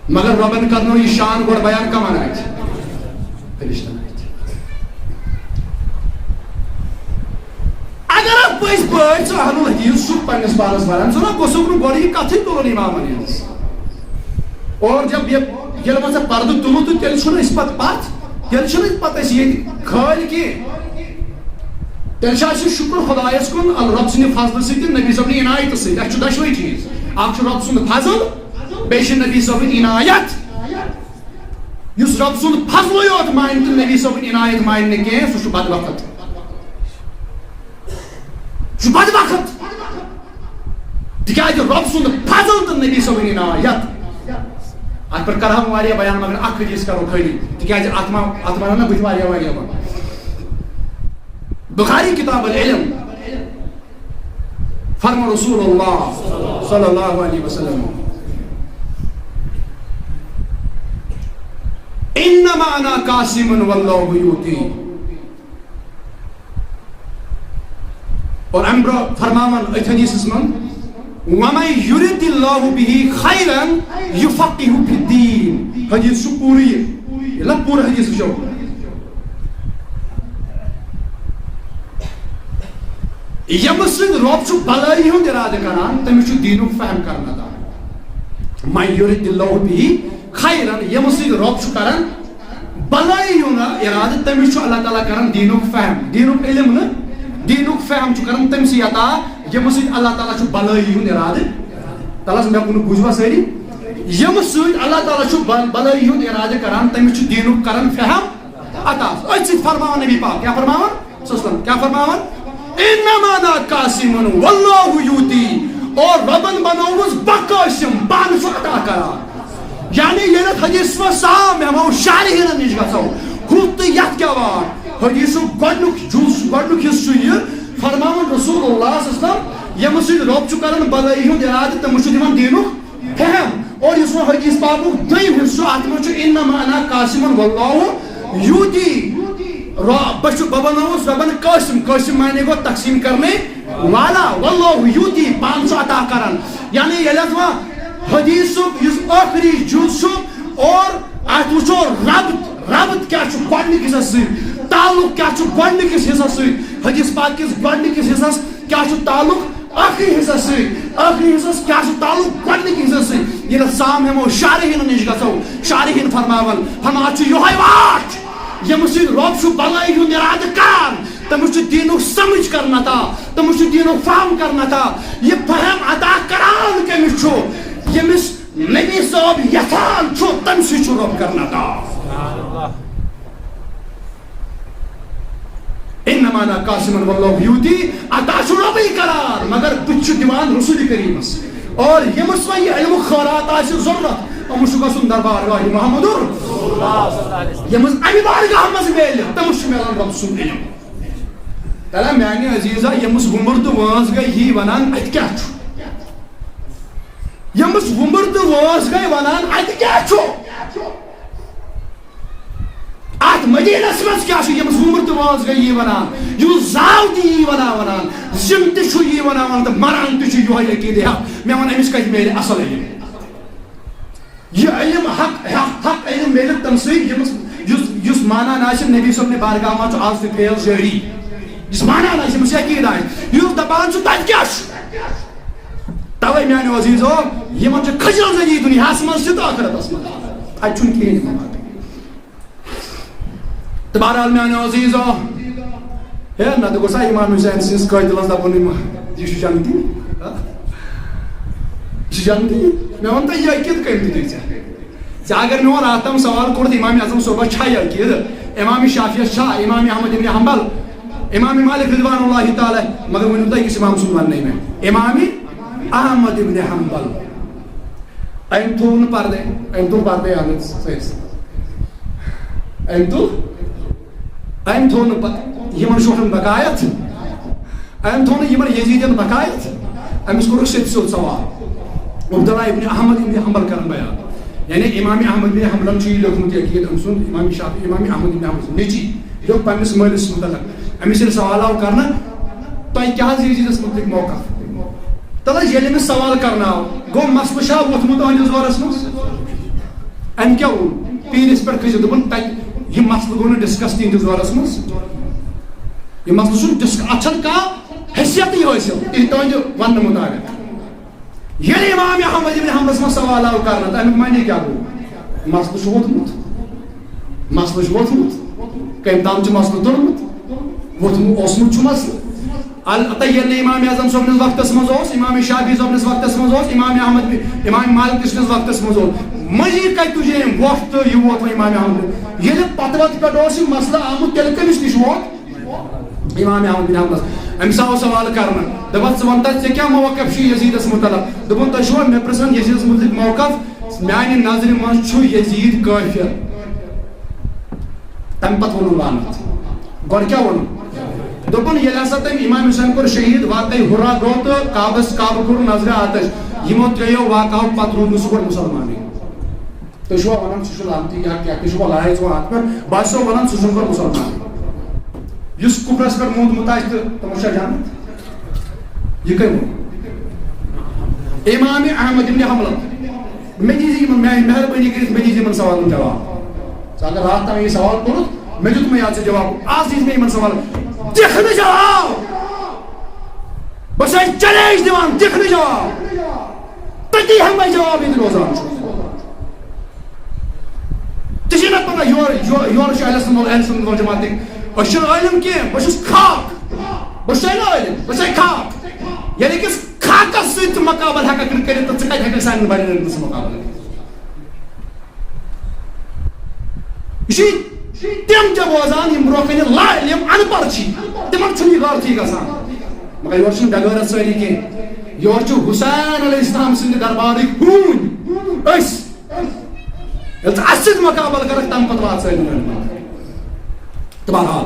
مگر ربن کرنو یہ شان گوڑ بیان کمن آت فرشتہ اگر آپ پس پٲٹھۍ ژٕ اہل الحدیث چھُکھ پننس پانس ونان ژٕ نہ گوٚژھُکھ نہٕ گۄڈٕ یہِ کتھٕے تُلُن امامن ہٕنٛز اور جب ییٚلہِ وۄنۍ ژےٚ پردٕ تُلُن تہٕ تیٚلہِ چھُنہٕ أسۍ پتہٕ تیٚلہِ چھُنہٕ أسۍ پتہٕ أسۍ ییٚتہِ خٲلۍ کینٛہہ تیٚلہِ چھُ اَسہِ شُکر خۄدایس کُن رۄب سٕنٛدِ فضلہٕ سۭتۍ تہٕ نبی صٲبنہِ عنایتہٕ سۭتۍ اَسہِ چھُ دۄشوے چیٖز اکھ چھُ رۄب سُنٛد فضل بیٚیہِ چھِ نبی صٲبٕنۍ عنایت یُس رۄب سُنٛد فضلٕے یوت مانہِ تہٕ نبی صٲبٕنۍ عنایت مانہِ نہٕ کینٛہہ سُہ چھُ بدبخت بدبخت تکیازِ رب سُنٛد فضل تہٕ نبی صٲبٕنۍ عنایت اتھ پٮ۪ٹھ کرہا بہٕ واریاہ بیان مگر اکھ حدیث کرو خٲلی تکیازِ اتھ ونان نہ بہٕ تہِ واریاہ بخاری کتاب العلم فرما رسول اللہ صلی اللہ علیہ وسلم انما انا قاسم واللہ یؤتی اور امبر فرماون ات حدیثس من وَمَن يُرِدِ اللَّهُ بِهِ خَيْرًا يُفَقِّهُ فِي الدِّينِ حدیث چھُ پوٗرٕ یہِ لگ پوٗرٕ حدیث وٕچھو ییٚمہِ سۭتۍ رۄب چھُ بلٲیی ہُنٛد اِرادٕ کران تٔمِس چھُ دیٖنُک فہم کران عطا مَن يُرِدِ اللَّهُ بِهِ خَيْرًا ییٚمہِ سۭتۍ رۄب چھُ کران بلٲیی ہُنٛد اِرادٕ تٔمِس چھُ اللہ تعالیٰ کران دیٖنُک فہم دیٖنُک علم نہٕ دیٖنُک فہم چھُ کران تٔمسٕے عطا ییٚمہِ سۭتۍ اللہ تعالیٰ چھُ بلٲیی ہُنٛد اِرادٕ تعالیٰ مےٚ کُن بوٗزوا سٲری ییٚمہِ سۭتۍ اللہ تعالیٰ چھُ بلٲیی ہُنٛد اِرادٕ کران تٔمِس چھُ دیٖنُک کران فہم عطا أتھۍ سۭتۍ فرماوان نبی پاک کیٛاہ فرماوان سلام کیٛاہ فرماوان انما انا قاسم واللہ یؤتی اور ربن بنووُس بہٕ قٲسِم پانہٕ چھُ عطا کران یعنی ییٚلہِ حدیث منٛز صاف مےٚ ہمو شارحیٖنن نِش گژھو ہُتھ تہٕ یتھ کیٛاہ واٹھ حدیثُک گۄڈنیُک گۄڈنیُک حصہٕ چھُ یہِ فرماوان رسول اللہ صلی اللہ علیہ وسلم ییٚمہِ سۭتۍ رۄب چھُ کران بلٲیی ہُنٛد اِرادٕ تٔمِس چھُ دِوان دیٖنُک فہم اور یُس وۄنۍ حدیث پاکُک دوٚیِم حصہٕ چھُ اتھ منٛز چھُ انما انا قاسم واللہ یؤتی بہٕ بنووُس رۄبن قٲسم معنی گوٚو تقسیٖم کرنے والا واللہ یؤتی پانہٕ چھُ عطا کران یعنی ییٚلہِ اتھ وۄنۍ حدیثُک یُس ٲخری جُز چھُ اور اتھ وٕچھو ربط کیٛاہ چھُ گۄڈنِکِس حصس سۭتۍ تعلق کیٛاہ چھُ گۄڈنِکِس حصس سۭتۍ حدیث پاک کِس گۄڈنِکِس حصس کیٛاہ چھُ تعلق ٲخری حصس سۭتۍ ٲخری حصس کیٛاہ چھُ تعلق گۄڈنِکِس حصس سۭتۍ ییٚلہِ سام ہٮ۪مو شارحیٖنن نِش گژھو شارحیٖن فرماون اتھ چھُ یِہوے واٹھ ییٚمہِ سۭتۍ رۄب چھُ بلٲیی ہُنٛد اِرادٕ کران تٔمِس چھُ دیٖنُک سمجھ کران عطا تٔمِس چھُ دیٖنُک فہم کران عطا یہِ فہم عطا کران کٔمِس چھُ ییٚمِس نبی صٲب یژھان چھُ تٔمسٕے چھُ رۄب کران عطا انما انا قاسم واللہ یؤتی عطا چھُ رۄبٕے کران مگر بہٕ چھُ دِوان رسول کریٖمس اور ییٚمِس وۄنۍ یہِ علمُک خٲرات آسہِ ضروٗرت أمِس چھُ گژھُن دربار گاہہِ محمدُر ییٚمِس امہِ بارگاہ منٛز میلہِ تٔمِس چھُ میلان رۄب سُنٛد علم تَلہ میانہِ عزیٖزا ییٚمِس وُمبُر تہٕ وٲنٛس گٔے یی ونان اتہِ کیٛاہ چھُ ییٚمِس وُمبُر تہٕ وٲنٛس گٔے ونان اتہِ کیٛاہ چھُ ات مدینس منٛز کیٛاہ چھُ ییٚمِس وُمبُر تہٕ وٲنٛس گٔے یی ونان یُس زاو تہِ یی ونان زِنٛدٕ تہِ چھُ یی ونان تہٕ مران تہِ چھُ یِہوے عقیٖدٕ مےٚ ون أمِس کتہِ میلہِ اصل علم یہ علم حق علم میلت تم سیس مانان نبی صاحب نے بارگاہ مجھ آز تھی فیل جاری جس مانان مجھ عقید آس دپان تک کیا توے میانو عزیزو یہ کھجل زندگی دنیا مز تو آخرتس مز اتہ کہین تو بہرحال میانو عزیزو ہے نا تو گوسا امام حسین سنس قیدلس دپن یہ جنتی یہ جنتی میں ون تو یہ عقید کم دی اگر میون راتم سوال کورت امام اعظم صبح چھا یہ عقید امام شافعی چھا امام احمد ابن حنبل امام مالک رضوان اللہ تعالی مگر ونو تہ کس امام سن ون میں امام احمد ابن حنبل ام تھون پردے احمد سیس ام تھون یمن شوہن بقایت ام تھون یمن یزیدین بقایت امس کور سید سوال عبداللہ ابن احمد ابن حنبل کرن بیان یعنی امام احمد ابن حنبل چھ لیکھمت عقید ام سن امام شافعی امام احمد ابن حنبل نیچی لوگ پنس مالس متعلق امس سوال آو کرنا تہ کیا یزیدس متعلق موقف تلا ییٚلہِ أمِس سوال کرناو گوٚو مسلہٕ چھا ووٚتھمُت أہنٛدِس دورس منٛز أمۍ کیٛاہ ووٚن پیٖرِس پٮ۪ٹھ کھٔسِتھ دوٚپُن تَتہِ یہِ مسلہٕ گوٚو نہٕ ڈِسکس تِہنٛدِس دورس منٛز یہِ مسلہٕ چھُنہٕ اتھ چھنہٕ کانٛہہ حیثیتٕے حٲصِل تُہنٛدِ وننہٕ مُطابق ییٚلہِ امام احمد ابن حنبلس منٛز سوال آو کرنہٕ تہٕ امیُک معنی کیٛاہ گوٚو مسلہٕ چھُ ووٚتھمُت کٔمۍ تام چھُ مسلہٕ توٚرمُت ووٚتھمُت اوسمُت چھُ مسلہٕ البتہ ییٚلہِ امام اعظم صٲبنِس وقتس منٛز اوس امام شافعی صٲبنِس وقتس منٛز اوس امام مالک سٕنٛدِس وقتس منٛز اوس مٔزیٖد کتہِ تُجے أمۍ وۄٹھ تہٕ یہِ ووت وۄنۍ امام احمد ییٚلہِ پتہٕ وتہٕ پٮ۪ٹھ اوس یہِ مسلہٕ آمُت تیٚلہِ کٔمِس نِش ووت امام احمد بن حنبلس أمِس آو سوال کرنہٕ دپان ژٕ وَن تہٕ ژےٚ کیٛاہ موقف چھُ یزیدس مُتعلق دوٚپُن تُہۍ چھُوا مےٚ پرژھان یزیدس مُتعلق موقف میانہِ نظرِ منٛز چھُ یزید کٲفر تمہِ پتہٕ ووٚنُن لعنت گۄڈٕ کیٛاہ ووٚنُن دوٚپُن ییٚلہِ ہسا تٔمۍ امام حسین کوٚر شہیٖد واقعے ہُرا گوٚو تہٕ کعبہٕ کوٚر نظرِ آتش یِمو ترٛیٚیو واقعو پتہٕ روٗد نہٕ سُہ گۄڈٕ مُسلمانٕے تُہۍ چھُوا ونان سُہ چھُ لعنتی یا کیٛاہ تُہۍ چھُوا لڑٲے ژھٕنان اتھ پٮ۪ٹھ بہٕ ہسا ونان سُہ چھُنہٕ گۄڈٕ مُسلمانٕے یُس کُفرس پٮ۪ٹھ موٗدمُت آسہِ تہٕ تِمو چھا جنت یہِ کٔمۍ ووٚن امام احمد ابن حنبل مےٚ دیٖزِ یِمن مہربٲنی کٔرِتھ مےٚ دیٖزِ یِمن سوالن جواب ژٕ اگر راتھ تام یہِ سوال کوٚرُتھ مےٚ دیُت مےٚ یاد ژےٚ جواب آز دیٖزِ مےٚ یِمن سوال دِکھ نہٕ جواب بہٕ چھُسے چیلینج دِوان دِکھ نہٕ جواب تٔتی ہٮ۪مے جواب ییٚتہِ روزان چھُ ژےٚ چھے مےٚ پتہ یورٕ چھُ اہلِ سُنت والجماعتٕکۍ أسۍ چھِنہٕ عٲلِم کینٛہہ بہٕ چھُس خاک بہٕ چھُسے نہٕ عٲلِم بہٕ چھُسے خاک ییٚلہِ أکِس خاکس سۭتۍ ژٕ مقابل ہٮ۪ککھ نہٕ کٔرِتھ تہٕ ژٕ کتہِ ہٮ۪ککھ سانٮ۪ن بڑٮ۪ن ہٕنٛدۍ سۭتۍ مقابل کٔرِتھ یہِ چھِ تِم تہِ بوزان یِم برونٛہہ کنہِ لاعلم ان پڑھ چھِ تِمن چھُنہٕ یہِ غٲرتھٕے گژھان مگر یورٕ چھِنہٕ بےغٲرت سٲری کینٛہہ یورٕ چھُ حسین علیہ السلام سٕنٛدِ دربارٕکۍ ہوٗنۍ أسۍ ییٚلہِ ژٕ اَسہِ سۭتۍ مقابل کرکھ تمہِ پتہٕ وات سٲلِم تہٕ بہرحال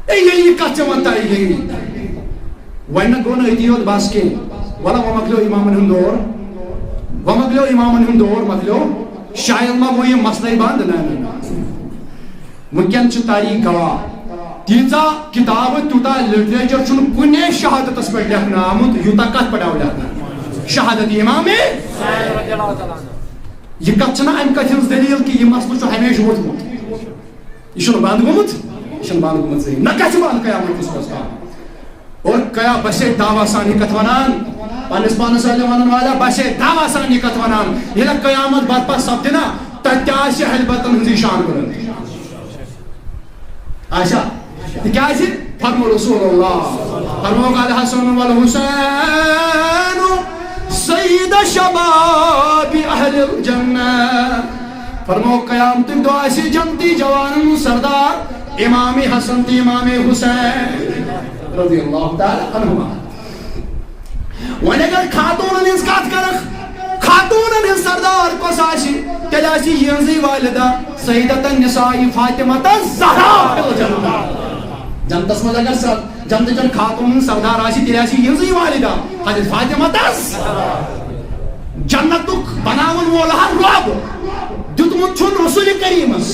ییٚلہِ یہِ کتھ ژےٚ وۄنۍ طے گٔیی وۄنۍ نہ گوٚو نہٕ أتی یوت بس کینٛہہ وَلہ وۄنۍ مۄکلیو اِمامن ہُنٛد دور وۄنۍ مۄکلیو اِمامن ہُنٛد دور مۄکلیو شاید ما گوٚو یہِ مسلے بنٛد نہ وٕنکٮ۪ن چھِ تاریٖخ گواہ تیٖژاہ کِتابہٕ تیوٗتاہ لِٹریچر چھُنہٕ کُنے شہادتس پٮ۪ٹھ لیکھنہٕ آمُت یوٗتاہ کتھ پٮ۪ٹھ آو لیکھنہٕ شہادت امام یہ کتھ چھنہ امہِ کتھِ ہٕنٛز دلیٖل کہِ یہِ مسلہٕ چھُ ہمیشہِ ووتمُت یہِ چھُنہٕ بنٛد گوٚمُت یہِ چھُنہٕ بنٛد گوٚمُت زٕہٕنۍ نہ گژھِ بنٛد قیامتس منٛز کانٛہہ اور بسے دعوا سان یہِ کتھ ونان پننس پانس ونن والا بسے دعوا سان یہِ کتھ ونان ییٚلہِ قیامت برپا سپدِ نا تتہِ تہِ آسہِ ہیلبتن ہٕنٛزٕے شان بلند آسیا تِکیٛازِ فرمو رسول اللہ فرموکھ الحسن والحسین سید شباب اہل الجنہ فرمو قیامتک دۄہ آسہِ جنتی جوانن سردار امام حسن تہٕ امام حسین رضی اللہ تعالی عنہما وۄنۍ اگر خاتوٗنن ہٕنٛز کتھ کرکھ خاتوٗنن ہٕنٛز سردار کۄس آسہِ تیٚلہِ آسہِ یِہنٛزٕے والدہ سیدۃ النساء فاطمہ الزہرا فی الجنہ جنتس منٛز اگر جنتچن خاتوٗنن ہٕنٛز سردار آسہِ تیٚلہِ آسہِ یِہنٛزٕے والدہ حضرت فاطمہ جنتُک بناون وول رۄب دیُتمُت چھُن رسول کریٖمس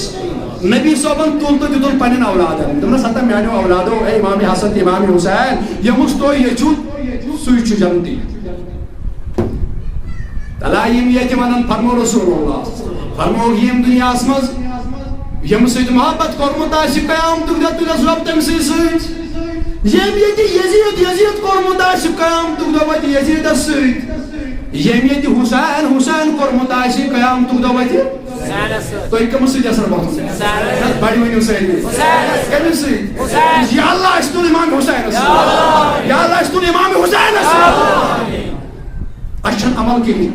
نبی صٲبن تُل تہٕ دیُتُن پننٮ۪ن اولادن دوٚپنس ہتا میانیو اولادو اے امام حسن تہٕ امام حسین ییٚمِس تُہۍ ییٚژھِو سُے چھُ جنتی تلایم یہ ونان فرمو رسول اللہ فرمو یم دنیا مز یم سۭتۍ محبت کورمُت آسہِ قیامتُک دۄہ تُلٮ۪س رۄب تٔمۍ سٕے سۭتۍ یم ییٚتہِ یزیٖد کورمُت آسہِ قیامتُک دۄہ واتہِ یزیٖدس سۭتۍ یم ییٚتہِ حُسین کورمُت آسہِ قیامتُک دۄہ واتہِ تُہۍ کٔمِس سۭتۍ اثر واتُن بڑِ ؤنِو سٲری کٔمِس سۭتۍ یا اللہ اَسہِ تُل اِمام حُسینس یا اللہ اَسہِ تُل اِمام حُسینس اَسہِ چھُنہٕ عمل کِہیٖنۍ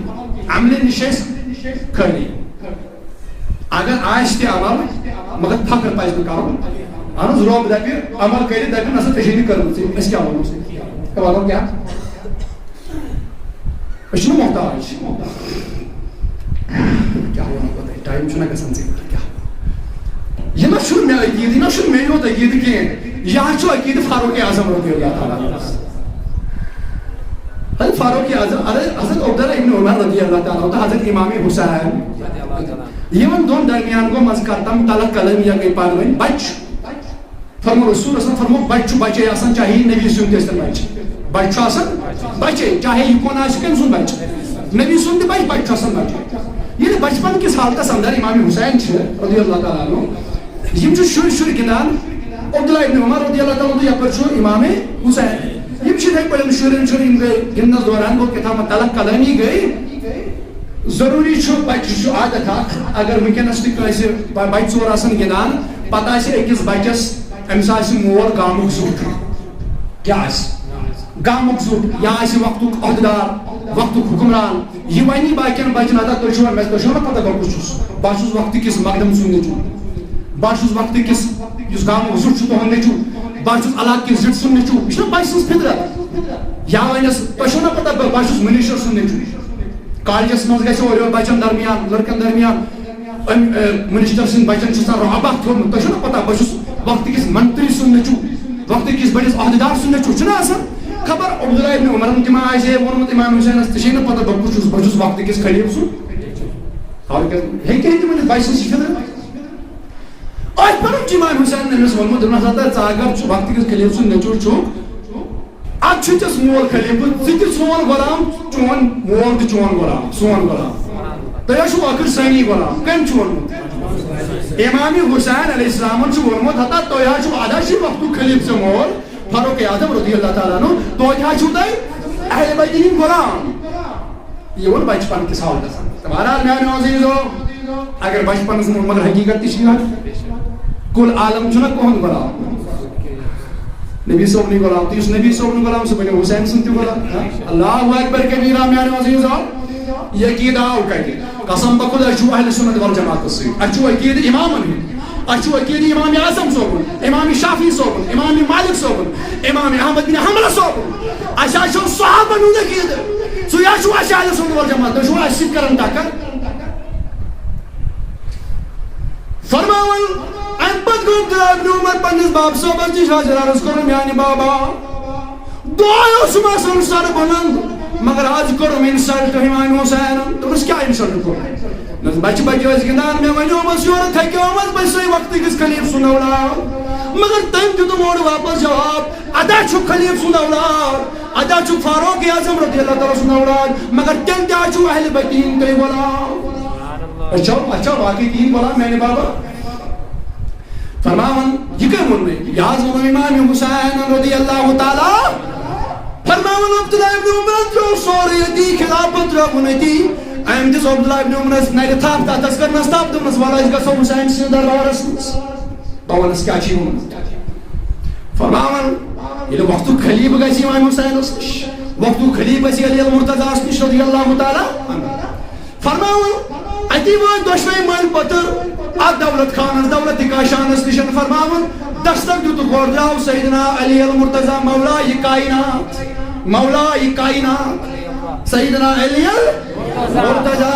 عملہِ نِش ٲسۍ خٲلی اگر آسہِ تہِ عمل مگر فخر پزِ نہٕ کرُن اہن حظ رۄب دپہِ عمل کٔرِتھ دپہِ نسا ژےٚ چھے نہٕ کٔرمٕژ أسۍ کیٛاہ وَنو وَنو کیٛاہ أسۍ چھِنہٕ محتاج کیٛاہ وَنو بہٕ تۄہہِ ٹایم چھُنہ گژھان ژےٚ کیٛاہ یہِ نہ چھُنہٕ مےٚ عقیٖدٕ یہِ نہ چھُنہٕ مےٚ یوت عقیٖدٕ کینٛہہ یہِ حظ چھُ عقیٖدٕ فاروق اعظم رضی اللہ تعالیٰ حضرت فاروق اعظم حضرت عبداللہ ابن عمر رضی اللہ تعالیٰ تہٕ حضرت امام حسین یمن دون درمیان گو مز کرتم تلق قلم یا گئی پانوین بچ فرمو رسول اصلا فرمو بچ بچے آسان چاہیے نبی سن تیستر بچ آسان بچے چاہے یہ کون آسے کن سن بچ نبی سن تی بچ آسان بچے یہ بچپن کس حالت اندر امام حسین رضی اللہ تعالیٰ عنہ یم شر گندان عبداللہ ابن عمر رضی اللہ تعالیٰ یپر امام حسین یم پڑھن شرین گئی گندنس دوران گو کتاب تلق قلمی گئی ضروری بچہ عادت اگر ونکس تہ بچہ ژور آسن گندان پتہ أکس بچس امس مول گامک زوٹ کیا گامک زوٹ یا وقتک عہدیدار وقتک حکمران یہ ونی باقین بچن ادا تھی نا پتہ بہ کس بہت وقت کس مقدم سن نیچو بہت وقت کس گامک زوٹ تہد نیچو بہت علاقہ کس زٹ سن نیچو یہ بچہ سن فطرت یا ونس تھی نا پتہ بہت منیشر سن نیچو کالجس مز گھو بچن درمیان لڑکن درمیان منسٹر سن بچن رحبہ تھوڑا تھی نا پتہ بہت وقت کس منتری سن نیچو وقت کس بڑس عہدیدار سن نیچو چھنا آسان خبر عبداللہ ابن عمر تم آسے وونمت امام حسینس تھی نا پتہ بہت وقت کس خلیف سن ہیٚکہِ تہِ ؤنِتھ بچہ سٕنٛز فطرت آج پنُن امام حسین أمِس ووٚنمُت دوٚپنس ہسا ژٕ اگر وقت کس خلیف سُنٛد نیچو چھُکھ اد چھُس مول خلیف ژٕ تہِ سون غلام چون مول تہِ چون غلام سون غلام تۄہہِ چھُو ٲخر سٲنی غلام کٔمۍ چھُ ووٚنمُت امام حسین علیہ السلامن چھُ ووٚنمُت ہتا تۄہہِ حظ چھُو ادا چھِ وقتُک خلیف ژےٚ مول فاروق اعظم رضی اللہ تعالیٰ عنہ توتہِ حظ چھُو تۄہہِ اہلِ بیتہِ ہٕنٛدۍ غلام یہ ووٚن بچپن کِس حالتس بہرحال میانیو عزیزو اگر بچپنس منٛز مگر حقیقت تہِ چھِ یِوان کُل عالم چھُنہ کٕہُنٛد غلام نبی صوبنی غلام تو اس نبی صوبنی غلام سے بنے حسین سنتی غلام اللہ اکبر کبیرہ میانے عزیزو یہ عقیدہ آو کہتے قسم بخود اچھو اہل سنت والجماعت سے اچھو عقید امامن اچھو عقید امام اعظم صوبن امام شافعی صوبن امام مالک صوبن امام احمد بن حنبل صوبن اچھو صحابہ نو عقید سو یا چھو اہل سنت والجماعت تو چھو اشید کرن تاکر فرماون ام پت گو عبداللہ ابن عمر پنس باب صوبت جی حاضر عرض کرم یعنی بابا دعا سما سنسر بلند مگر آج کرم انسلٹ امام حسین تو بس کیا انسلٹ کرم بچ بچ گندان میں ونیو بس یور تھکیو مز بس سی وقت کس خلیف سن اولاد مگر تم دیت موڑ واپس جواب ادا چھو خلیف سن اولاد ادا چھو فاروق اعظم رضی اللہ تعالیٰ سن اولاد مگر تم کیا چھو اہل بیت تین کئی غلام اچھا واقعی تین غلام میں نے بابا فرماون یہ کہ من میں یازم امام حسین رضی اللہ تعالیٰ فرماون عبداللہ ابن عمر جو سوریتی خلافت ربنتی ایم دس عبداللہ ابن عمر نیل تھاپ تا تذکر نستاب دمس والا اس گسو حسین سے دربار اسمس باونس کیا چی ہوں فرماون یہ وقت خلیب گیسی امام حسین اسمش وقت خلیب گیسی علی المرتضی اسمش رضی اللہ تعالیٰ فرماون اتی وہ دشوئی مل پتر آد دولت خانس دولت کاشانس نشن فرماون دستک دو تو گوڑ جاؤ سیدنا علی المرتضی مولا کائنات سیدنا علی المرتضی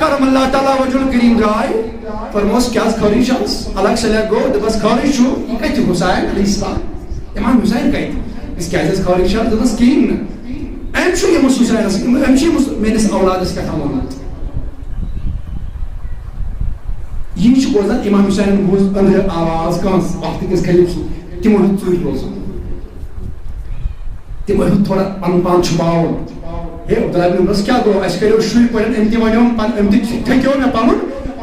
کرم اللہ تعالیٰ وجل کریم درائے فرموس کیا خاری شخص الگ سلیہ گو دبس خاری شو یہ کہتی حسین علیہ السلام امام حسین کہتی اس کیا جیس خاری شخص دبس کین ایم شو یہ حسین ایم شو میں نے اولاد اس کا تھامونات یہ بوزان امام حسین بوز اندر آواز کانس وقت کس خلیف سو تمو ہت ژوٗرِ روزان تمو ہت تھوڑا پن پان چھپاون ہے عبداللہ بن عمرس کیا گو اس کرو شوی پڑھن امتی ونیوم امتی تھکیو میں پانون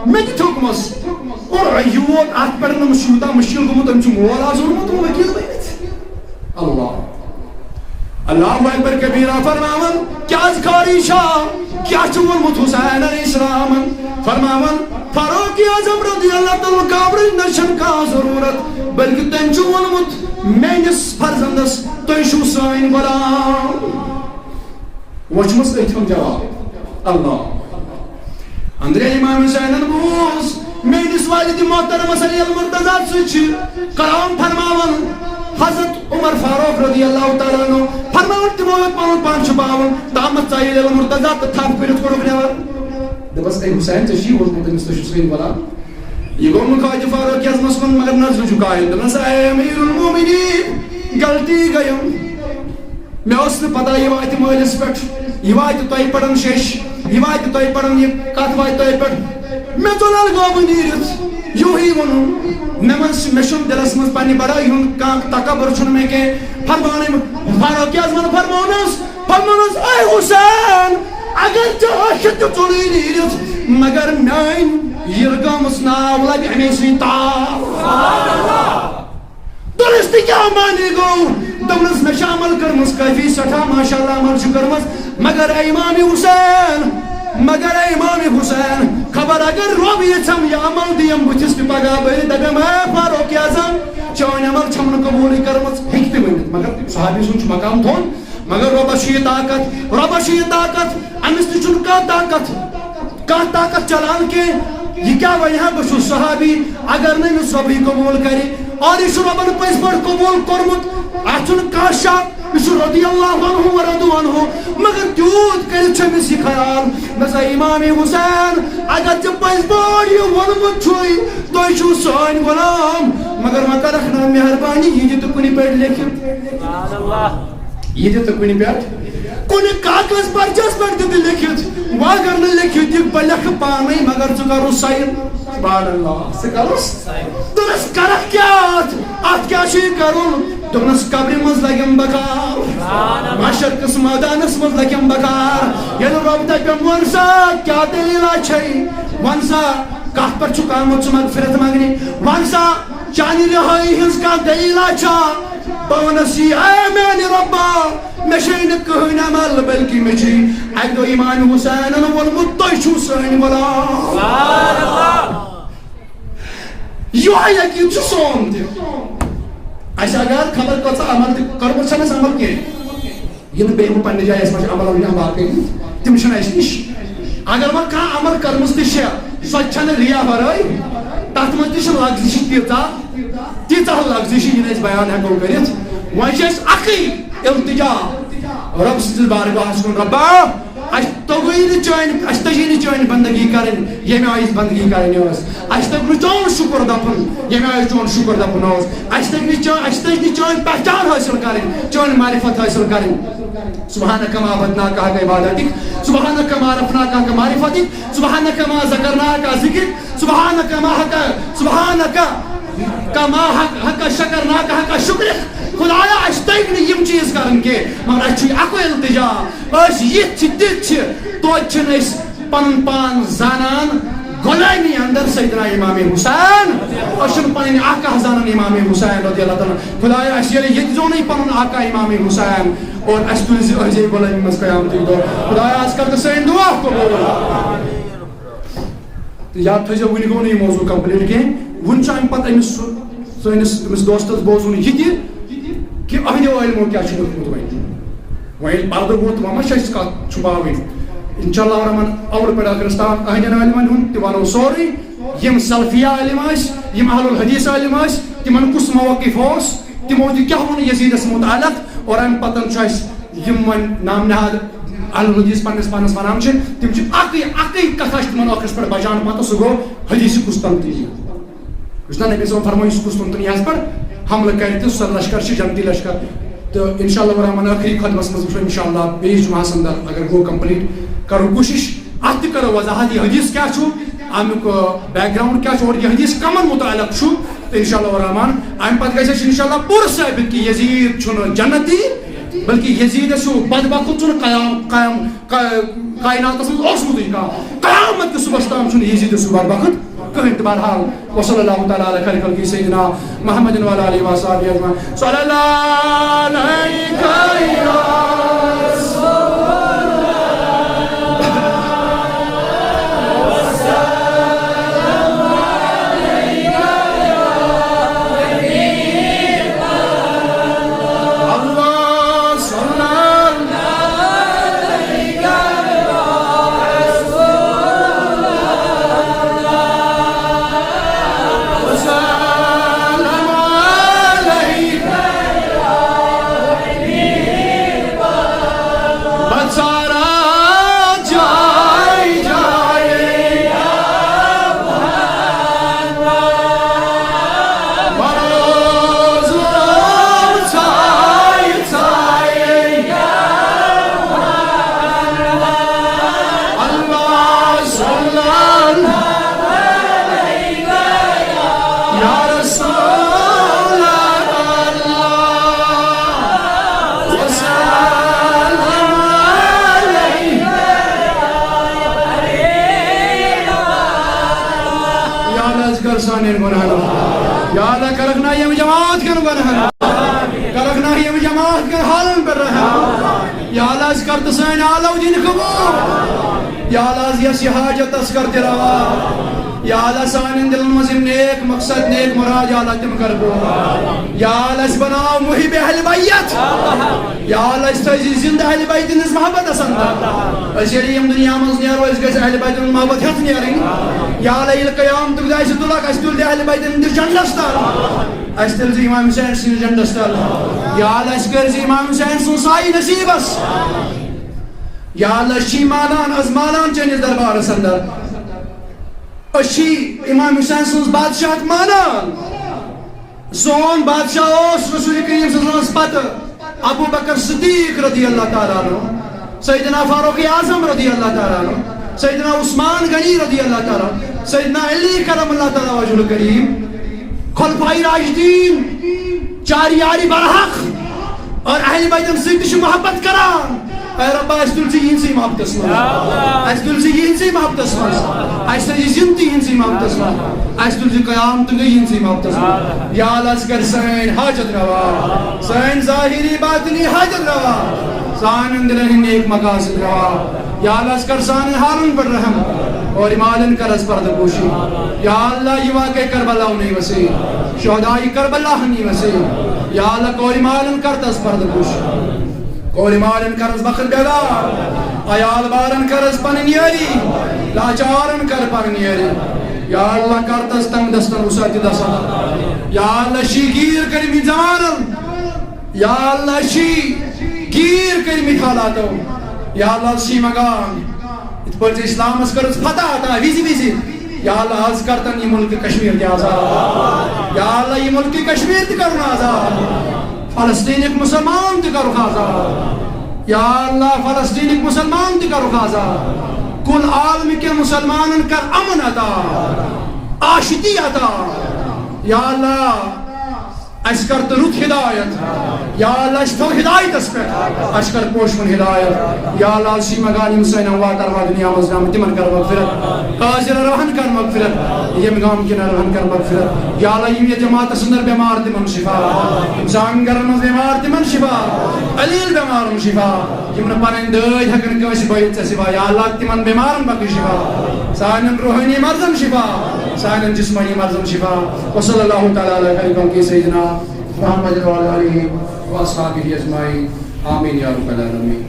میں تھی تھوکمس اور یوت آت پڑھن مشیوتا مشکل گمت ام چھ مول آزورمت و وکیل بینت اللہ اللہ اکبر کبیرہ فرماون کیا ازکاری شاہ کیا چون مت حسین علیہ السلام فرماون فاروق اعظم رضی اللہ تعالیٰ قابر نشن کا ضرورت بلکہ تین چون مت مینس فرزندس تیشو سائن غلام وچمس ایتھم جواب اللہ اندر امام حسین بوز مینس والد محترم صلی المرتضی سچ کلام فرماون حضرت عمر فاروق رضی اللہ تعالیٰ عنہ فرماون تموت پانون پان چھپاون تامت صلی المرتضی تتھاپ پیرت کرو کنیور دبس اے حسین تشی وہ متنس تشی سوین والا یہ گو مخاج فاروق از مسکن مگر نظر جھکائے دبس اے امیر المومنین غلطی گیم میں اس نے پتہ یہ وایت مولس پٹ یہ وایت توئی پڑھن شیش یہ وایت توئی پڑھن یہ کات وایت توئی پڑھ میں چلال گو بنیرت یوں ہی ونو میں شن دلس مز پانی بڑا یوں کانک تکبر چھن میں کے فرمانے فاروق اعظم فرمانس اے حسین اگر چاہت چلی نیرت مگر میان یرگامس ناو لگ ہمیں سیتا درستی کیا مانی گو دمنس میں شامل کرمس کافی سٹھا ماشاءاللہ عمل شکرمس مگر اے امام حسین خبر اگر روب یہ چھم یا عمل دیم بچس کی پگا بری دبیم اے فاروق اعظم چون عمل چھمن قبولی کرمس ہکتی ونت مگر صحابی سنچ مقام تھون مگر ربشی طاقت امس تچن کا طاقت چلان کے یہ کیا وجہ بشو صحابی اگر نہیں اس ربی قبول کرے اور اس ربن پیس پر قبول کرمت اچن کاشا اس رضی اللہ عنہ ورضو عنہ مگر تیوت کر چھمس یہ خیال بس امام حسین اگر چھ پیس پر یہ ونمت چھوئی تو چھو سائن غلام مگر مکہ رکھنا مہربانی یہ تو کنی پیٹ لیکن یہ تو کنی پیٹ کنی کاغذ پر جس پر دیتے لکھت واگر نے لکھت یہ بلک پانی مگر چکارو سائن سبحان اللہ سکارو تنس کرک کیا آت کیا شی کرون تنس قبر مز لگم بکار معاشر قسم آدانس مز لگم بکار یہ رب تک ونسا کیا دلیلہ چھئی ونسا کہت پر چکا مجھ مغفرت مانگنی ونسا چانی رہائی ہنس کا دلیلہ چھا بونسی اے میانی ربا مشین کہین عمل بلکی مجھے ایک دو امام حسین والمتشو سین ولا سبحان اللہ یو آئی یقین چھو سون تھی ایسا اگر خبر کتا عمل کرو چھنس عمل کے یہ بیمو پڑھنے جائے اس مجھے عمل ہوئی باقی تمشن ایسی نش اگر وہ کہاں عمل کرمس تشیا سوچھن ریا برائی تحت مجھے لگزشی تیتا لگزشی یہ اس بیان ہے کو کریت وانشیس اقی التجا رب سیدل بارگاہ سکن ربا اشتگی چوین بندگی کرن یہ میں آئیس بندگی کرن یوز اشتگی چون شکر دپن یہ میں آئیس چون شکر دپن ہوز اشتگی چون پہچان حاصل کرن چون معرفت حاصل کرن سبحانک ما عبدناک حق عبادتک سبحانک ما رفناک حق معرفتک سبحانک ما ذکرناک ذکر سبحانک ما حق شکرناک حق شکرک خدایا اشتاق نے یم چیز کرن کے مگر اچھی اکو التجا اس یہ تیت تو چھن اس پن پان زانان غلامی اندر سیدنا امام حسین اشن پن آقا زانان امام حسین رضی اللہ تعالی خدایا اس یہ جو نہیں پن آقا امام حسین اور اس تو ارزی غلامی مس قیامت دو خدایا اس کر سین دعا قبول یاد تھے جو ونی گو نہیں موضوع کمپلیٹ کے ون چایم پتہ سنس دوستس بوزون یہ کہ اہل علمو کیا چھوٹمت وہیں پردہ ووت وما شیس کا چھپاوی انشاءاللہ الرحمن اور پڑا کرستان اہل علمن ہن تیوانو سوری یم سلفیہ علم آس یم اہل الحدیث علم آس تمن کس موقف ہوس تمو دی کیا ون یزیدس متعلق اور ام پتن چھس یم ون نام نہاد اہل الحدیث پانس ونان چھ تم چھ اکی کتھا تمن اخرس پر بجان پتہ سہ گو حدیث قسطنطنیہ اس نبی صلی فرمائے قسطنطنیہ پر حملہ کرتے سر لشکر سے جنتی لشکر تو انشاءاللہ الرحمن آخری خدمت مز وچھو انشاءاللہ بیس جمعہ اندر اگر گو کمپلیٹ کرو کوشش ات کرو وضاحت یہ حدیث کیا چھو امیک بیک گراؤنڈ کیا چھو اور یہ حدیث کمن متعلق چھو تو انشاءاللہ الرحمن ام پتہ گژھِ انشاءاللہ پور ثابت کہ یزید چھُنہٕ جنتی بلکہ یزید سو بدبخت چھ کائنات اوسمت قیامت کے صبح تام چھ یزید سو بدبخت کہیں. بہرحال وصلی اللہ تعالی علی خیر خلقہ سیدنا محمد وعلی آلہ وصحبہ اجمعین. صلی اللہ علیہ یا یا اللہ کرکنا یہ جماعت کر برہم کرکنا یہ جماعت کر حالن برہم. یا اللہ اس کرت سین آلو جن قبول. یا اللہ یہ حاجت اس کرت روا. یا اللہ سانن دل مزم نیک مقصد نیک مراد یا اللہ تم کر بو. یا اللہ اس بناو محب اہل بیت. یا اللہ اس تجیز زندہ اہل بیت نس محبت اسند. اس یلیم دنیا مز نیرو اس گیس اہل بیت محبت ہت نیرین. یا اللہ القیام تک دائش دلک اس دل اہل بیت اندر جنڈستر. اس دل امام حسین سن جنڈستر. یا اللہ اس کرز امام حسین سن سائی نصیب اس. یا اللہ شی مالان از مالان چنیز دربار سندر. اشی امام حسین سن بادشاہت مالان. سون بادشاہ اس رسول کریم صلی اللہ علیہ وسلم پت ابو بکر صدیق رضی اللہ تعالیٰ عنہ, سیدنا فاروق اعظم رضی اللہ تعالیٰ عنہ, سیدنا عثمان غنی رضی اللہ تعالیٰ, سیدنا علی کرم اللہ تعالیٰ وجہ الکریم, خلفائی راشدین, چار یاری برحق اور اہل بیت سے محبت کران. اے رب اس دل سے یہ سی محبت اسمان, اس دل سے یہ سی محبت اسمان, اس دل سے زندگی یہ سی محبت اسمان, اس دل سے قیام تک یہ سی محبت اسمان. یا اللہ اس کر سین حاجت روا, سین ظاہری باطنی حاجت روا, سان اندر نیک مقاصد روا. یا اللہ اس کر سان حالن پر رحم اور امالن کر اس پر دبوشی. یا اللہ یہ واقع کربلا نہیں وسی, شہدائی کربلا نہیں وسی. یا اللہ کو امالن کر اس پر دبوشی, کوری مالن کرز بخت بیدار, آیال بارن کرز پننیاری, لاچارن کر پننیاری. یا اللہ کرتز تنگ دستن وساتی دسا. یا اللہ شی گیر کرمی زمانن, یا اللہ شی گیر کرمی حالاتو. یا اللہ شی مگان ات پر اسلام اس کرز فتح آتا ویزی ویزی. یا اللہ آز کرتن یہ ملک کشمیر دی آزاد. یا اللہ یہ ملک کشمیر دی کرن آزاد, فلسطینک مسلمان دی کرو آزاد. یا اللہ فلسطینک مسلمان دی کرو آزاد. کل عالم کے مسلمانن کر امن عطا, آشتی عطا. یا اللہ اس کرت رت ہدایت. یا اللہ اس تو ہدایت اس پر اس کر پوشمن ہدایت. یا اللہ سی مگانی مسین وات اروا دنیا مزنام تمن کر مغفرت, قاضر روحن کر مغفرت, یہ مقام کی روحن کر مغفرت. یا اللہ یہ جماعت سندر بیمار تمن شفا, زانگر مز بیمار تمن شفا, علیل بیمار شفا, یمن پنن دای ہکن کس بیت سوا. یا اللہ تمن بیمارن بخش شفا, سانن روحانی مرزم شفا, سانن جسمانی مرزم شفا. وصلی اللہ تعالی علیہ وسلم سیدنا محمد وعلى آله وأصحابه أجمعين آمين يا رب العالمين.